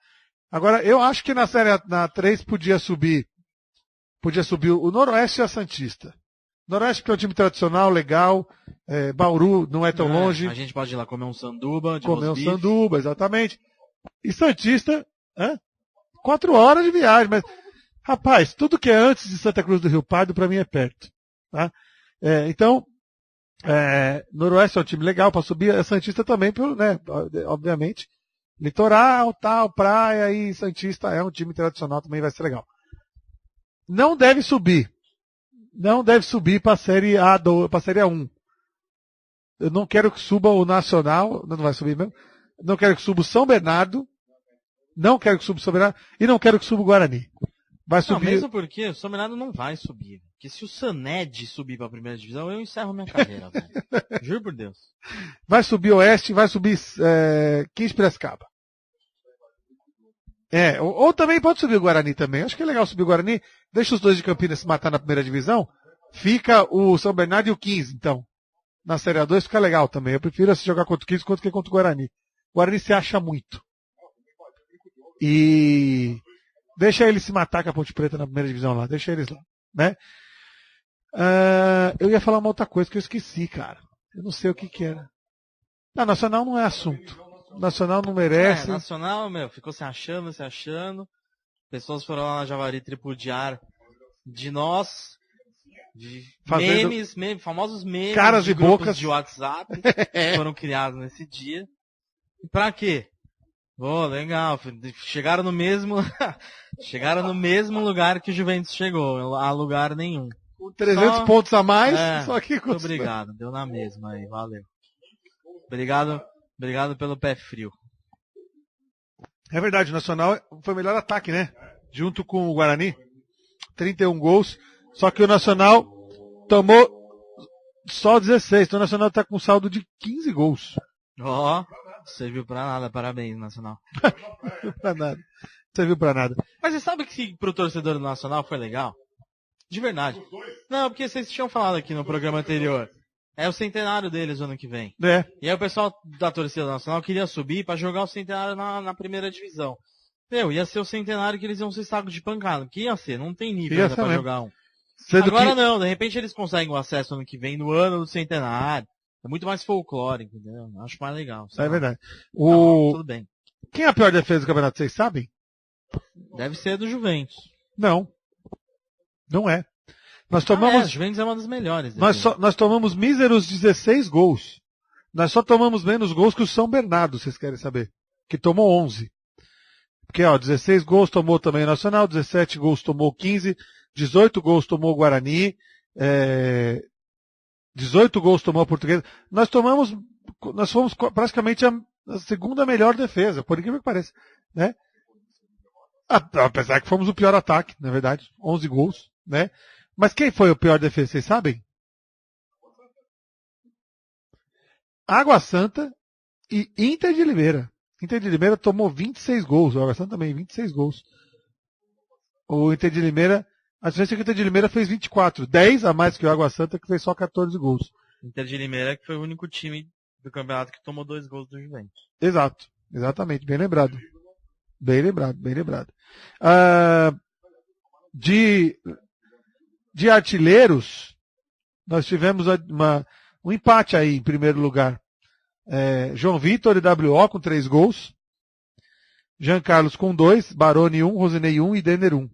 Agora, eu acho que na Série 3 podia subir o Noroeste e a Santista. Noroeste porque é um time tradicional, legal, Bauru não é tão longe. A gente pode ir lá comer um sanduba, exatamente. E Santista, 4 horas de viagem, mas, rapaz, tudo que é antes de Santa Cruz do Rio Pardo, pra mim é perto. Tá? Então, Noroeste é um time legal para subir, a Santista também, né, obviamente. Litoral, tal, praia e Santista é um time tradicional, também vai ser legal. Não deve subir para a Série para a Série A1. Eu não quero que suba o Nacional, não vai subir mesmo. Não quero que suba o São Bernardo. Não quero que suba o São Bernardo e não quero que suba o Guarani. Vai subir. Não, mesmo porque o São Bernardo não vai subir. Porque se o Saned subir para a primeira divisão, eu encerro minha carreira, velho. Juro por Deus. Vai subir Oeste, vai subir 15 Piracicaba. Ou também pode subir o Guarani também. Acho que é legal subir o Guarani. Deixa os dois de Campinas se matar na primeira divisão. Fica o São Bernardo e o 15, então. Na Série A2 fica legal também. Eu prefiro jogar contra o 15 do que contra o Guarani. O Guarani se acha muito. E deixa ele se matar com a Ponte Preta na primeira divisão lá. Deixa eles lá, né? Eu ia falar uma outra coisa que eu esqueci, cara. Eu não sei o que era. Não, Nacional não é assunto. Nacional não merece. Nacional, ficou se achando. Pessoas foram lá na Javari tripudiar de nós. Famosos memes. Caras de e bocas de WhatsApp foram criados nesse dia. E pra quê? Legal. Chegaram no mesmo lugar que o Juventus chegou. A lugar nenhum. com 300 pontos a mais, só que muito obrigado, deu na mesma aí, valeu. Obrigado pelo pé frio. É verdade, o Nacional foi o melhor ataque, né? Junto com o Guarani, 31 gols, só que o Nacional tomou só 16, então o Nacional tá com saldo de 15 gols. Ó, serviu pra nada, parabéns, Nacional. Serviu pra nada. Mas você sabe que pro torcedor do Nacional foi legal? De verdade. Não, porque vocês tinham falado aqui no programa anterior. É o centenário deles o ano que vem. É. E aí o pessoal da torcida nacional queria subir pra jogar o centenário na primeira divisão. Ia ser o centenário que eles iam ser saco de pancada. Que ia ser, não tem nível ainda pra jogar um. Agora não, de repente eles conseguem o acesso ano que vem, no ano do centenário. É muito mais folclore, entendeu? Acho mais legal. É verdade. Tudo bem. Quem é a pior defesa do campeonato, vocês sabem? Deve ser do Juventus. Não. Não é. Nós tomamos. O Juventus é uma das melhores. Nós tomamos míseros 16 gols. Nós só tomamos menos gols que o São Bernardo, vocês querem saber. Que tomou 11. Porque, 16 gols tomou também o Nacional, 17 gols tomou 15, 18 gols tomou o Guarani, 18 gols tomou a Portuguesa. Nós fomos praticamente a segunda melhor defesa, por incrível que pareça, né? Apesar que fomos o pior ataque, na verdade, 11 gols, né? Mas quem foi o pior defesa, vocês sabem? Água Santa e Inter de Limeira. Inter de Limeira tomou 26 gols, o Água Santa também, 26 gols. O Inter de Limeira, a diferença é que o Inter de Limeira fez 24, 10 a mais que o Água Santa, que fez só 14 gols. Inter de Limeira que foi o único time do campeonato que tomou 2 gols do Juventus. Exato, exatamente, bem lembrado. Bem lembrado. De artilheiros, nós tivemos um empate aí em primeiro lugar. João Vitor e WO com 3 gols. Jean Carlos com 2, Baroni 1, Rosinei 1 e Denner 1.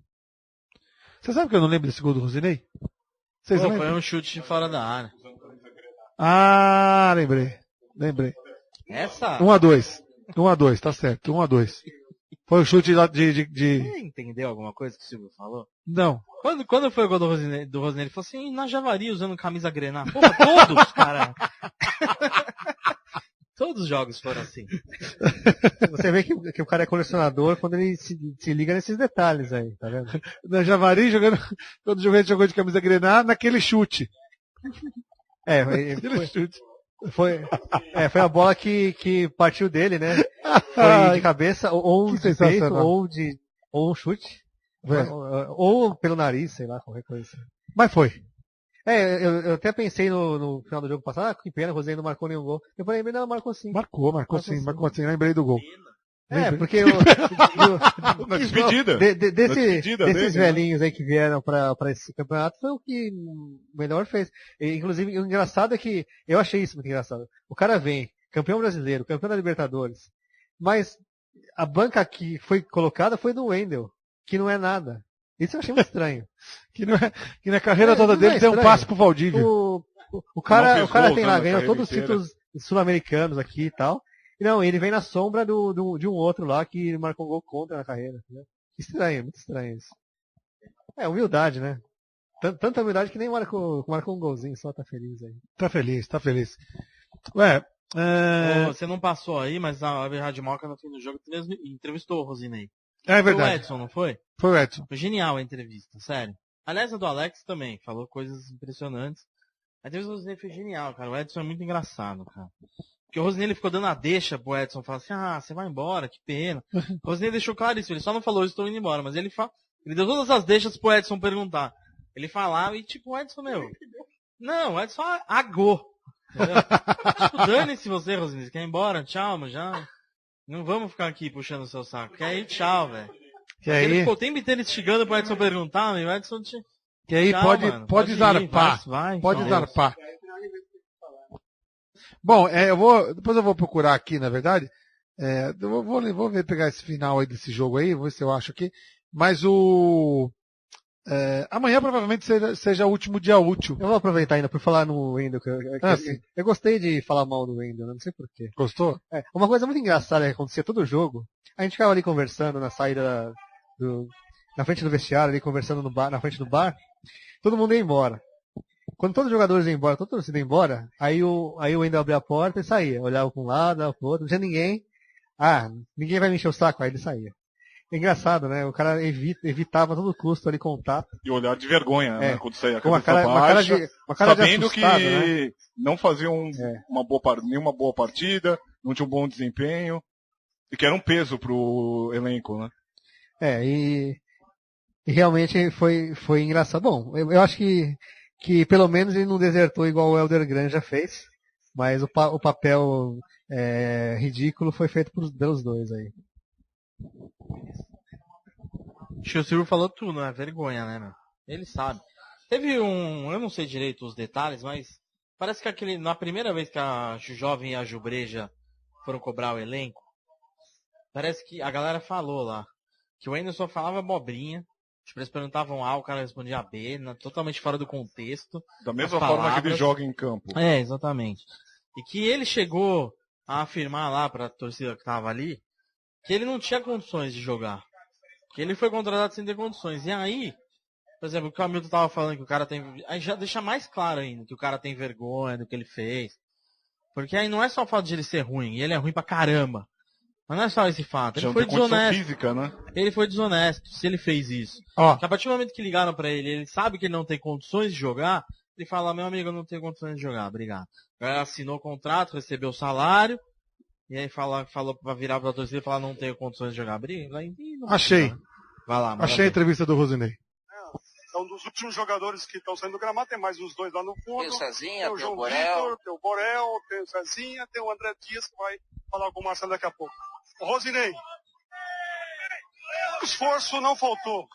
Você sabe que eu não lembro desse gol do Rosinei? Foi um chute de fora da área. Ah, lembrei. Essa? 1-2, tá certo, 1-2. Foi o chute de... Você entendeu alguma coisa que o Silvio falou? Não. Quando foi o gol do Rosinei, ele falou assim, na Javari usando camisa grená. Porra, todos, cara. Todos os jogos foram assim. Você vê que o cara é colecionador quando ele se liga nesses detalhes aí, tá vendo? Na Javari, quando o Juventus jogou de camisa grená, naquele chute. Foi a bola que partiu dele, né? Foi de cabeça, ou de peito, ou um chute. Ou pelo nariz, sei lá, qualquer coisa assim. Mas foi. Eu até pensei no final do jogo passado, que pena, o Rosé não marcou nenhum gol. Eu falei, não, marcou sim. Marcou sim, lembrei do gol. Porque na despedida. Desses velhinhos aí que vieram pra esse campeonato, foi o que melhor fez. E, inclusive, o engraçado é que, eu achei isso muito engraçado. O cara vem, campeão brasileiro, campeão da Libertadores, mas a banca que foi colocada foi do Wendel, que não é nada. Isso eu achei muito estranho. que na carreira toda dele tem um passe pro Valdívia. O cara tem lá, ganhou todos os títulos sul-americanos aqui e tal. Não, ele vem na sombra de um outro lá que marcou um gol contra na carreira. Né? Estranho, muito estranho isso. Humildade, né? Tanta humildade que nem marcou um golzinho, só tá feliz aí. Tá feliz. Você não passou aí, mas a Rádio Moca no fim do jogo entrevistou o Rosinei. É verdade. Foi o Edson, não foi? Foi o Edson. Foi genial a entrevista, sério. Aliás, a do Alex também, falou coisas impressionantes. A entrevista do Rosinei foi genial, cara. O Edson é muito engraçado, cara. Porque o Rosinei ele ficou dando a deixa pro Edson, falando assim, você vai embora, que pena. O Rosinei deixou claríssimo, ele só não falou, estou indo embora, mas ele deu todas as deixas pro Edson perguntar. Ele falava e tipo, o Edson, não, o Edson agou. Tipo, dane-se você, Rosinei, você quer ir embora? Tchau, mas já... Não vamos ficar aqui puxando o seu saco. Quer ir? Tchau, velho. Ele ficou o tempo inteiro instigando pro Edson perguntar, e o Edson que aí tchau, pode zarpar. Pode zarpar. Bom, depois eu vou procurar aqui, na verdade. Vou ver, pegar esse final aí desse jogo aí, vou ver se eu acho aqui. Mas amanhã provavelmente seja o último dia útil. Eu vou aproveitar ainda por falar no Wendel. Eu gostei de falar mal do Wendel, não sei porquê. Gostou? Uma coisa muito engraçada que acontecia todo jogo, a gente ficava ali conversando na saída na frente do vestiário, ali conversando na frente do bar. todo mundo ia embora. Quando todos os jogadores iam embora, toda a torcida ia embora, aí o Wendel abria a porta e saía. Olhava para um lado, olhava para o outro, não tinha ninguém. Ninguém vai me encher o saco, aí ele saía. É engraçado, né? O cara evitava a todo custo ali contato. E olhar de vergonha, né? Quando saía com uma cara de sabendo que né? Não faziam nenhuma boa partida, não tinha um bom desempenho, e que era um peso pro elenco, né? E realmente foi engraçado. Bom, eu acho que pelo menos ele não desertou igual o Helder Granja fez, mas o papel ridículo foi feito pelos dois aí. O Silvio falou tudo, é vergonha, né, meu? Ele sabe. Teve eu não sei direito os detalhes, mas parece que na primeira vez que a Jovem e a Jubreja foram cobrar o elenco, parece que a galera falou lá, que o Wendel só falava abobrinha, tipo, eles perguntavam A, o cara respondia B, totalmente fora do contexto. Da mesma forma que ele joga em campo. Exatamente. E que ele chegou a afirmar lá pra torcida que tava ali, que ele não tinha condições de jogar. Que ele foi contratado sem ter condições. E aí, por exemplo, o que o Hamilton tava falando que o cara tem... Aí já deixa mais claro ainda que o cara tem vergonha do que ele fez. Porque aí não é só o fato de ele ser ruim, e ele é ruim pra caramba. Mas não é só esse fato. Ele foi desonesto. Física, né? Ele foi desonesto, se ele fez isso. Porque a partir do momento que ligaram pra ele sabe que ele não tem condições de jogar, ele fala, meu amigo, eu não tenho condições de jogar, obrigado. Aí assinou o contrato, recebeu o salário, e aí falou pra virar pra torcida e falar, não tenho condições de jogar, briga. Achei. Vai lá, achei a entrevista do Rosinei. São dos últimos jogadores que estão saindo do gramado, tem mais uns dois lá no fundo. Tem o Cezinha, tem o João Borel. Vitor, tem o Borel, tem o Cezinha, tem o André Dias, que vai falar com o Marcelo daqui a pouco. Rosinei, o esforço não faltou,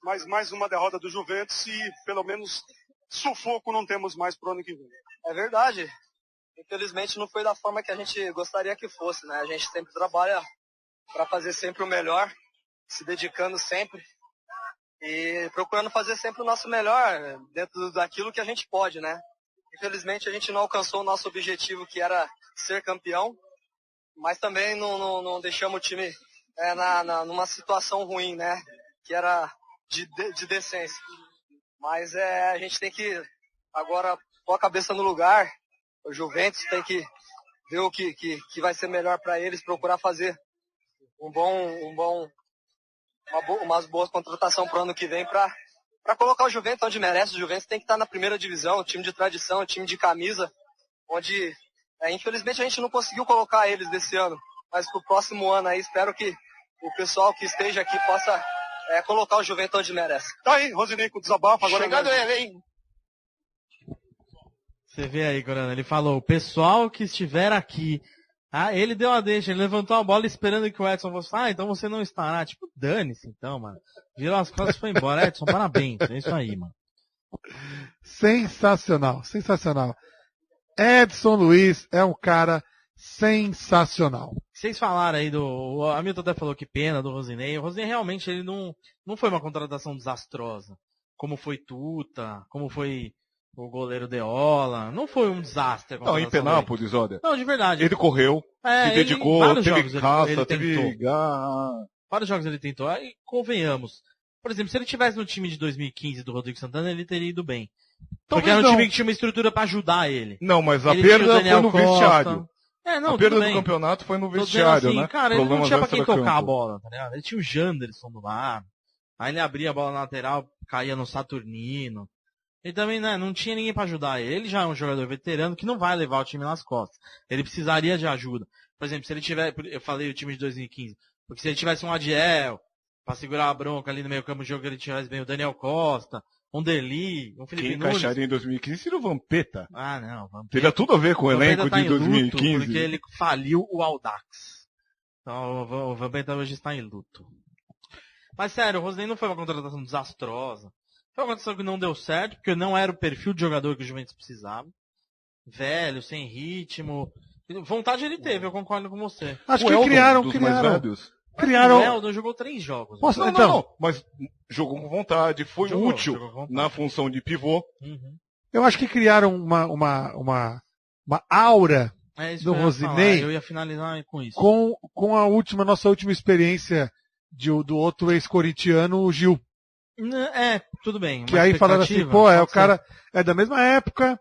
mas mais uma derrota do Juventus e pelo menos sufoco não temos mais pro ano que vem. É verdade. Infelizmente não foi da forma que a gente gostaria que fosse, né? A gente sempre trabalha para fazer sempre o melhor, se dedicando sempre e procurando fazer sempre o nosso melhor dentro daquilo que a gente pode, né? Infelizmente a gente não alcançou o nosso objetivo, que era ser campeão, mas também não deixamos o time numa situação ruim, né? Que era de decência. Mas a gente tem que agora pôr a cabeça no lugar. O Juventus tem que ver o que vai ser melhor para eles, procurar fazer umas boas contratações para o ano que vem para colocar o Juventus onde merece. O Juventus tem que estar na primeira divisão, time de tradição, time de camisa, onde infelizmente a gente não conseguiu colocar eles desse ano, mas para o próximo ano aí espero que o pessoal que esteja aqui possa colocar o Juventus onde merece. Tá aí, Rosinei com desabafo agora. Chegando ele, hein? Você vê aí, Corona, ele falou, o pessoal que estiver aqui, ele deu a deixa, ele levantou a bola esperando que o Edson fosse, então você não estará. Tipo, dane-se então, mano. Virou as costas e foi embora. Edson, parabéns, é isso aí, mano. Sensacional, sensacional. Edson Luiz é um cara sensacional. Vocês falaram aí o Hamilton até falou que pena do Rosinei. O Rosinei realmente ele não foi uma contratação desastrosa. Como foi Tuta, como foi o goleiro Deola. Não foi um desastre. Não, em Penápolis, olha. Não, de verdade. Ele correu, se dedicou, teve raça, teve garra. Vários jogos ele tentou. Aí convenhamos. Por exemplo, se ele tivesse no time de 2015 do Rodrigo Santana, ele teria ido bem. Porque era um time que tinha uma estrutura pra ajudar ele. Não, mas a perda foi no vestiário. A perda do campeonato foi no vestiário, assim, né? Cara, ele não tinha pra quem tocar a bola, tá ligado? Ele tinha o Janderson do lado. Aí ele abria a bola na lateral, caía no Saturnino. Ele também, não tinha ninguém pra ajudar ele. Ele já é um jogador veterano que não vai levar o time nas costas. Ele precisaria de ajuda. Por exemplo, se ele tiver, eu falei o time de 2015, porque se ele tivesse um Adiel, pra segurar a bronca ali no meio campo do jogo, que ele tivesse bem o Daniel Costa, um Deli, um Felipe Nunes. Quem encaixaria em 2015 seria o Vampeta. Não, Vampeta. Teria tudo a ver com o elenco de 2015. Luto, porque ele faliu o Audax. Então o Vampeta hoje está em luto. Mas sério, o Rosinei não foi uma contratação desastrosa. Foi uma contratação que não deu certo, porque não era o perfil de jogador que o Juventus precisava. Velho, sem ritmo. Vontade ele teve, eu concordo com você. Acho que criaram. O Eldon jogou 3 jogos. Nossa, não, mas jogou com vontade, foi útil na função de pivô. Uhum. Eu acho que criaram uma aura do Rosinei. Eu ia finalizar com isso. Com a nossa última experiência do outro ex-corintiano, o Gil. Tudo bem. Que aí falando assim, o cara é da mesma época,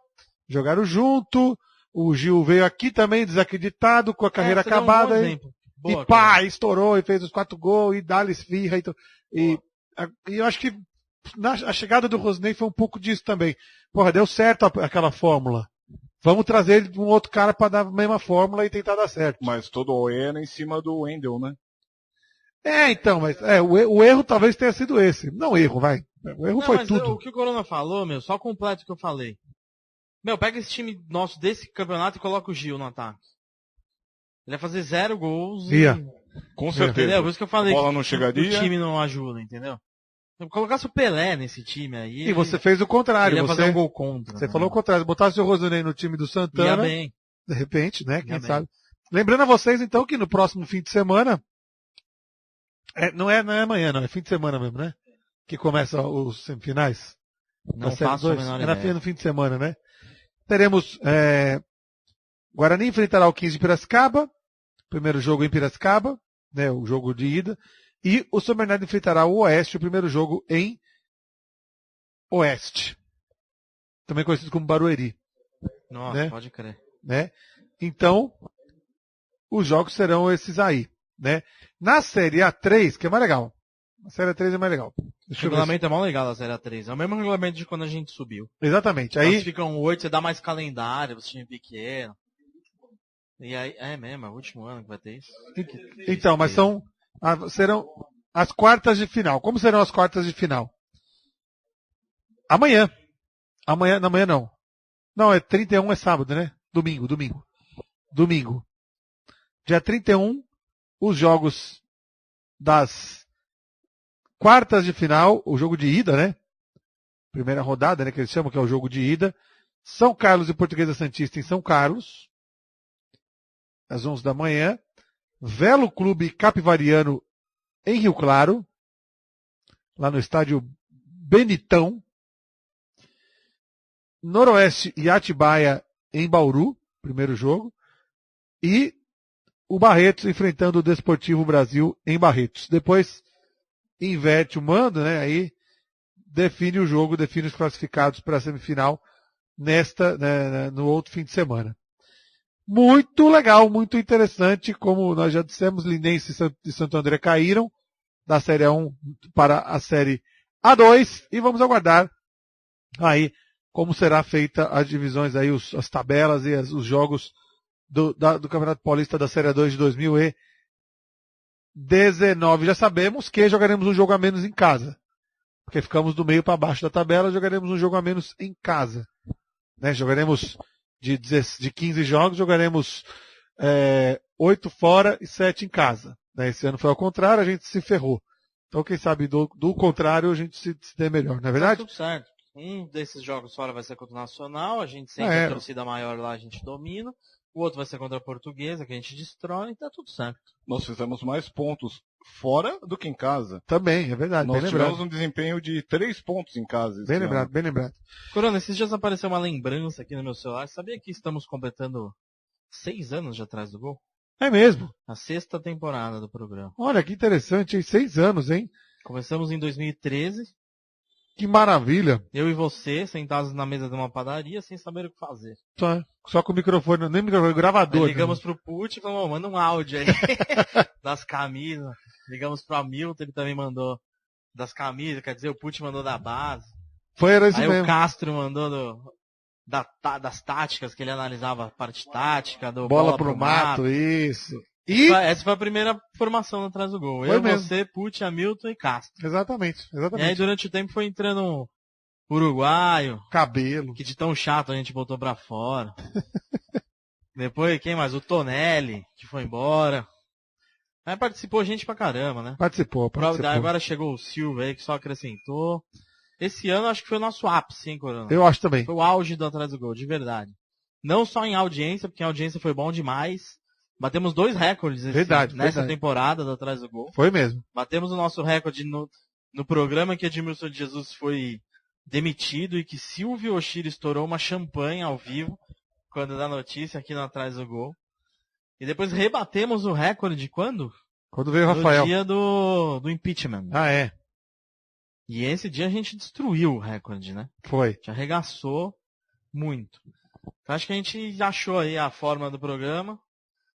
jogaram junto, o Gil veio aqui também desacreditado, com a carreira acabada. Um exemplo. Boa, e pá, estourou e fez os 4 gols e dá-lhe esfirra. E eu acho que a chegada do Rosnei foi um pouco disso também. Porra, deu certo aquela fórmula. Vamos trazer ele de um outro cara para dar a mesma fórmula e tentar dar certo. Mas todo o erro em cima do Wendel, né? Então, mas o erro talvez tenha sido esse. Não erro, vai. O erro foi tudo. O que o Corona falou, só completo o que eu falei. Pega esse time nosso desse campeonato e coloca o Gil no ataque. Ele vai fazer 0 gols. Com certeza. Entendeu? Por isso que eu falei bola não chegaria. O time não ajuda, entendeu? Se colocasse o Pelé nesse time aí. E você fez o contrário. Ele ia fazer um gol contra. Você falou o contrário. Botasse o Rosnei no time do Santana. Ia bem. De repente, né? Quem sabe. Lembrando a vocês, então, que no próximo fim de semana. Não é amanhã, não. É fim de semana mesmo, né? Que começa os semifinais. Não faço a menor ideia. No fim de semana, né? Teremos Guarani enfrentará o 15 de Piracicaba. Primeiro jogo em Piracicaba, né? O jogo de ida. E o São Bernardo enfrentará o Oeste, o primeiro jogo em Oeste. Também conhecido como Barueri. Nossa, né? Pode crer. Né? Então, os jogos serão esses aí. Né? Na Série A3, que é mais legal. A Série A3 é mais legal. O regulamento é mó legal da Série A3. É o mesmo regulamento de quando a gente subiu. Exatamente. Aí ficam 8, você dá mais calendário, você time pequeno. E aí, é o último ano que vai ter isso. Então, mas serão as quartas de final. Como serão as quartas de final? Amanhã. Amanhã não. Não, 31 é sábado, né? Domingo. Dia 31, os jogos das quartas de final, o jogo de ida, né? Primeira rodada, né? Que eles chamam, que é o jogo de ida. São Carlos e Portuguesa Santista em São Carlos. Às 11 da manhã. Velo Clube Capivariano em Rio Claro. Lá no estádio Benitão. Noroeste e Atibaia em Bauru. Primeiro jogo. E o Barretos enfrentando o Desportivo Brasil em Barretos. Depois inverte o mando, né? Aí define o jogo, define os classificados para a semifinal no outro fim de semana. Muito legal, muito interessante, como nós já dissemos, Linense e Santo André caíram da Série A1 para a Série A2 e vamos aguardar aí como será feita as divisões aí, as tabelas e os jogos do Campeonato Paulista da Série A2 de 2019. Já sabemos que jogaremos um jogo a menos em casa, porque ficamos do meio para baixo da tabela, jogaremos um jogo a menos em casa. Né? Jogaremos de 15 jogos, jogaremos 8 fora e 7 em casa. Né? Esse ano foi ao contrário, a gente se ferrou. Então, quem sabe do contrário a gente se dê melhor, não é verdade? Tá tudo certo. Um desses jogos fora vai ser contra o Nacional, a gente sente a torcida maior lá, a gente domina. O outro vai ser contra a Portuguesa, que a gente destrói, e tá tudo certo. Nós fizemos mais pontos fora do que em casa. Também, é verdade. Nós tivemos um desempenho de 3 pontos em casa. Bem lembrado, bem lembrado. Corona, esses dias apareceu uma lembrança aqui no meu celular. Sabia que estamos completando 6 anos de Atrás do Gol? É mesmo? A 6ª temporada do programa. Olha, que interessante, hein? 6 anos, hein? Começamos em 2013. Que maravilha. Eu e você, sentados na mesa de uma padaria, sem saber o que fazer. Só com o microfone, nem microfone, gravador. Aí ligamos pro Pucci e falamos, manda um áudio aí das camisas. Ligamos pro Hamilton, ele também mandou das camisas, quer dizer, o Pucci mandou da base. Era isso aí mesmo. O Castro mandou das táticas, que ele analisava a parte tática, do bola pro mato, isso. E essa foi a primeira formação atrás do gol. Eu, mesmo. você, Pucci, Hamilton e Castro. Exatamente. E aí durante o tempo foi entrando um uruguaio. Cabelo. Que de tão chato a gente botou pra fora. Depois, quem mais? O Tonelli, que foi embora. Aí participou gente pra caramba, né? Participou. Agora chegou o Silva aí, que só acrescentou. Esse ano acho que foi o nosso ápice, hein, Corona? Eu acho também. Foi o auge do Atrás do Gol, de verdade. Não só em audiência, porque a audiência foi bom demais. Batemos 2 recordes nessa temporada do Atrás do Gol. Foi mesmo. Batemos o nosso recorde no programa que Edmilson de Jesus foi demitido e que Silvio Oshiri estourou uma champanhe ao vivo quando dá notícia aqui no Atrás do Gol. E depois rebatemos o recorde de quando? Quando veio o Rafael. No dia do impeachment. Ah, é. E esse dia a gente destruiu o recorde, né? Foi. A gente arregaçou muito. Então acho que a gente achou aí a forma do programa.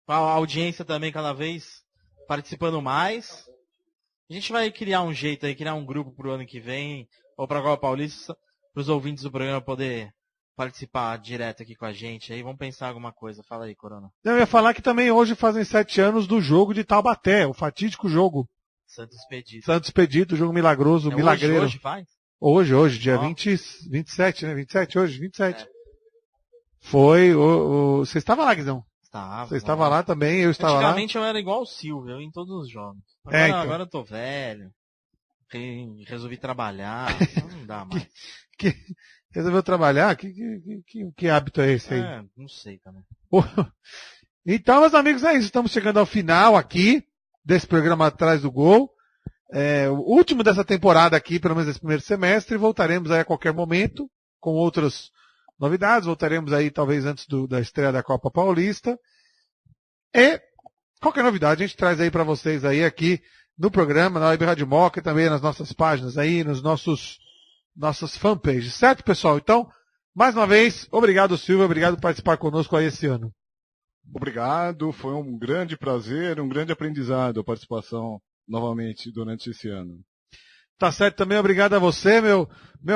A audiência também cada vez participando mais. A gente vai criar um jeito aí, criar um grupo pro ano que vem, ou pra Copa Paulista, pros ouvintes do programa poder participar direto aqui com a gente aí. Vamos pensar alguma coisa. Fala aí, Corona. Eu ia falar que também hoje fazem 7 anos do jogo de Taubaté, o fatídico jogo. Santos Expedito. Santos Expedito, jogo milagroso, milagreiro. Hoje faz? Hoje, dia 27, né? 27 hoje, 27. É. Foi, você estava lá, Guizão? Estava. Você estava lá também, eu estava lá. Antigamente eu era igual o Silvio, eu ia em todos os jogos. Agora eu tô velho, resolvi trabalhar, não dá mais. Resolveu trabalhar? Que hábito é esse aí? Não sei também. Então, meus amigos, é isso. Estamos chegando ao final aqui desse programa Atrás do Gol. O último dessa temporada aqui, pelo menos esse primeiro semestre. Voltaremos aí a qualquer momento com outras novidades. Voltaremos aí talvez antes da estreia da Copa Paulista. E qualquer novidade a gente traz aí para vocês aí aqui no programa, na Web Rádio Moca e também nas nossas páginas aí, nos nossas fanpages. Certo, pessoal? Então, mais uma vez, obrigado, Silvio. Obrigado por participar conosco aí esse ano. Obrigado, foi um grande prazer, um grande aprendizado a participação novamente durante esse ano. Tá certo também, obrigado a você, meu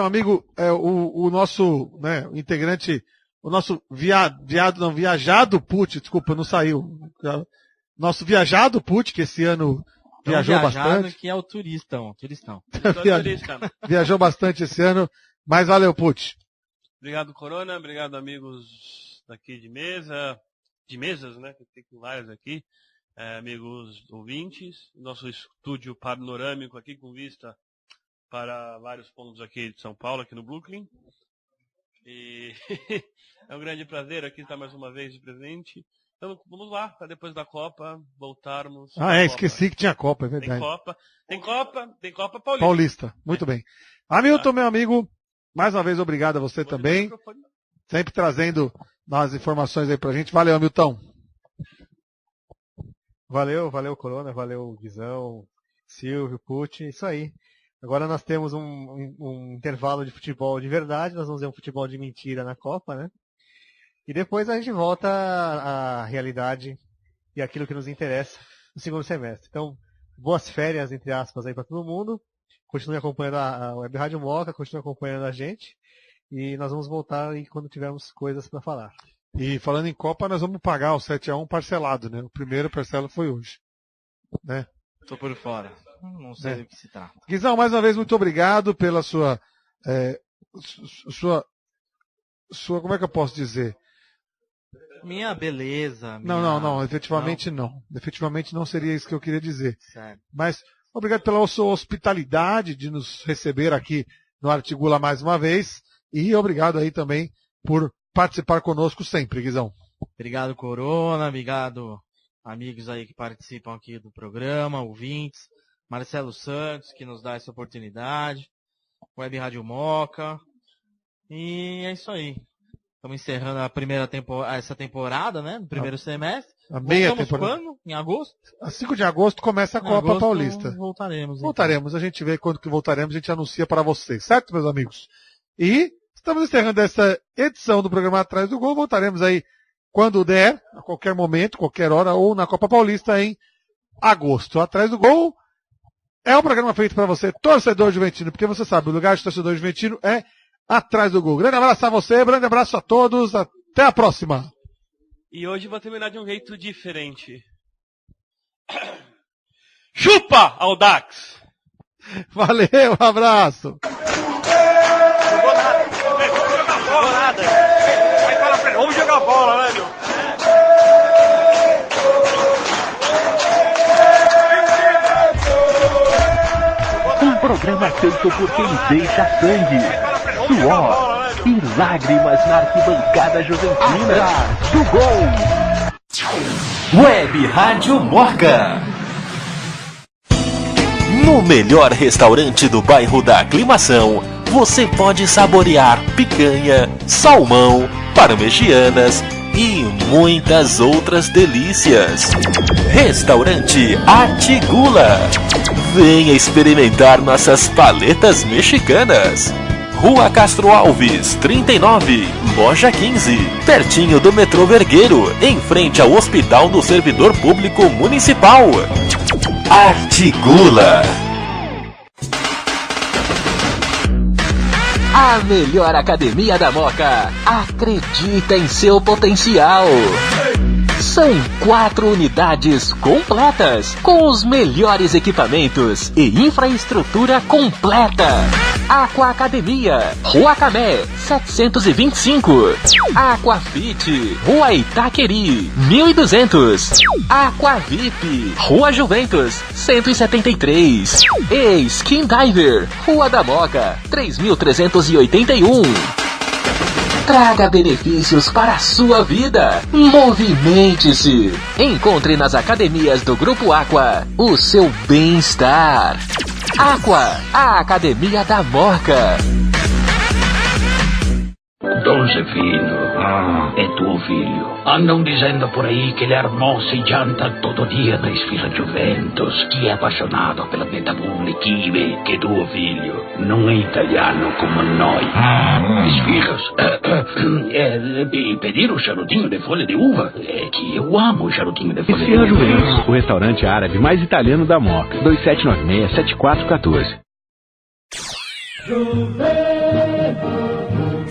amigo, o nosso, né, integrante, o nosso viajado Pucci, desculpa, não saiu. Nosso viajado Pucci, que esse ano viajou bastante. Que é o turistão. Viajou bastante esse ano, mas valeu, Pucci. Obrigado, Corona, obrigado, amigos daqui de mesas, né, que tem vários aqui, amigos ouvintes, nosso estúdio panorâmico aqui com vista para vários pontos aqui de São Paulo, aqui no Brooklyn. E é um grande prazer aqui estar mais uma vez de presente. Então vamos lá, para depois da Copa, voltarmos. Esqueci que tinha Copa, é verdade. Tem Copa Paulista. Paulista, muito bem. Hamilton, meu amigo, mais uma vez obrigado a você também. Sempre trazendo as informações aí pra gente. Valeu, Hamilton. Valeu, Corona, valeu, Guizão, Silvio, Pucci, isso aí. Agora nós temos um intervalo de futebol de verdade, nós vamos ver um futebol de mentira na Copa, né? E depois a gente volta à realidade e aquilo que nos interessa no segundo semestre. Então, boas férias, entre aspas, aí para todo mundo. Continue acompanhando a Web Rádio Moca, continue acompanhando a gente. E nós vamos voltar aí quando tivermos coisas para falar. E falando em Copa, nós vamos pagar o 7-1 parcelado, né? O primeiro parcela foi hoje. Né? Tô por fora. Não sei do que se trata. Guizão, mais uma vez, muito obrigado pela sua como é que eu posso dizer? Minha beleza. Não, efetivamente não. Efetivamente não seria isso que eu queria dizer. Certo. Mas obrigado pela sua hospitalidade de nos receber aqui no Artigula mais uma vez. E obrigado aí também por participar conosco sempre, Guizão. Obrigado, Corona. Obrigado, amigos aí que participam aqui do programa, ouvintes. Marcelo Santos, que nos dá essa oportunidade. Web Rádio Moca. E é isso aí. Estamos encerrando essa temporada, né? No primeiro semestre. A meia temporada. Quando? Em agosto? A 5 de agosto começa a Copa Paulista. Voltaremos. Voltaremos. A gente vê quando que voltaremos, a gente anuncia para vocês. Certo, meus amigos? E estamos encerrando essa edição do programa Atrás do Gol. Voltaremos aí quando der, a qualquer momento, qualquer hora, ou na Copa Paulista em agosto. Atrás do Gol é um programa feito para você, torcedor juventino, porque você sabe, o lugar de torcedor juventino é Atrás do Gol. Grande abraço a você, grande abraço a todos, até a próxima. E hoje vou terminar de um jeito diferente. Chupa, Audax! Valeu, um abraço! Jogou nada. Aí fala pra ele, vamos jogar bola, né, meu? Um programa feito por quem deixa sangue, suor e lágrimas na arquibancada juventina do Gol. Web Rádio Moca. No melhor restaurante do bairro da Aclimação, você pode saborear picanha, salmão, parmegianas e muitas outras delícias. Restaurante Artigula. Venha experimentar nossas paletas mexicanas. Rua Castro Alves, 39, Loja 15, pertinho do metrô Vergueiro, em frente ao Hospital do Servidor Público Municipal. Artigula. A melhor academia da Moca acredita em seu potencial. São 4 unidades completas, com os melhores equipamentos e infraestrutura completa. Aqua Academia, Rua Camé, 725. Aquafit, Rua Itaqueri, 1200. Aqua VIP, Rua Juventus, 173. E Skin Diver, Rua da Moca, 3381. Traga benefícios para a sua vida. Movimente-se. Encontre nas academias do Grupo Aqua o seu bem-estar. Aqua, a Academia da Moca. Don Zefino, é tuo filho. Andam dizendo por aí que ele almoça e janta todo dia na esfila Juventus, que é apaixonado pela Metabule Kibe, que tuo filho não é italiano como nós. Esfirras? Pedir o charutinho de folha de uva? É que eu amo o charutinho de folha de uva. Juventus, o restaurante árabe mais italiano da Moca. 2796-7414.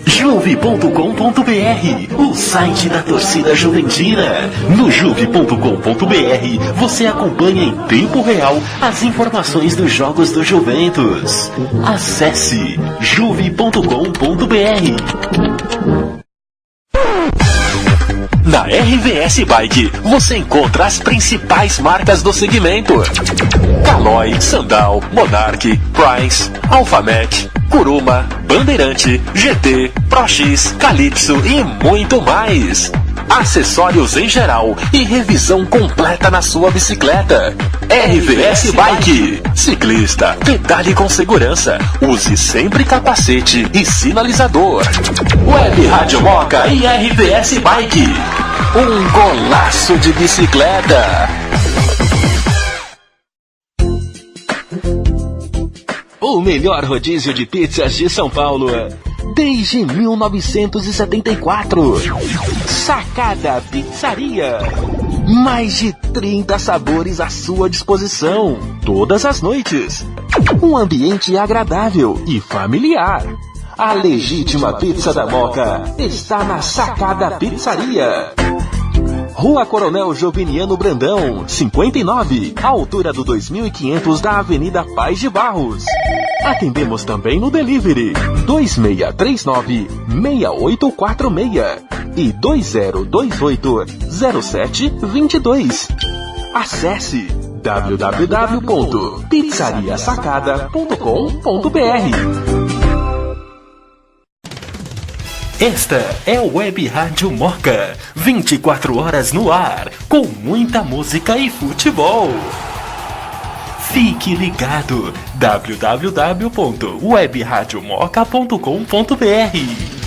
Juve.com.br, o site da torcida juventina. No Juve.com.br você acompanha em tempo real as informações dos jogos do Juventus. Acesse Juve.com.br. Na RVS Bike você encontra as principais marcas do segmento: Caloi, Sandal, Monarch, Price, Alphamet, Kuruma, Bandeirante, GT, ProX, Calypso e muito mais. Acessórios em geral e revisão completa na sua bicicleta. RVS Bike. Ciclista, pedale com segurança. Use sempre capacete e sinalizador. Web Rádio Moca e RVS Bike. Um golaço de bicicleta. O melhor rodízio de pizzas de São Paulo desde 1974. Sacada Pizzaria. Mais de 30 sabores à sua disposição, todas as noites. Um ambiente agradável e familiar. A legítima pizza da Moca está na Sacada Pizzaria. Rua Coronel Joviniano Brandão, 59, altura do 2500 da Avenida Paz de Barros. Atendemos também no delivery 2639-6846 e 2028-0722. Acesse www.pizzariasacada.com.br. Esta é a Web Rádio Moca, 24 horas no ar, com muita música e futebol. Fique ligado, www.webradiomoca.com.br.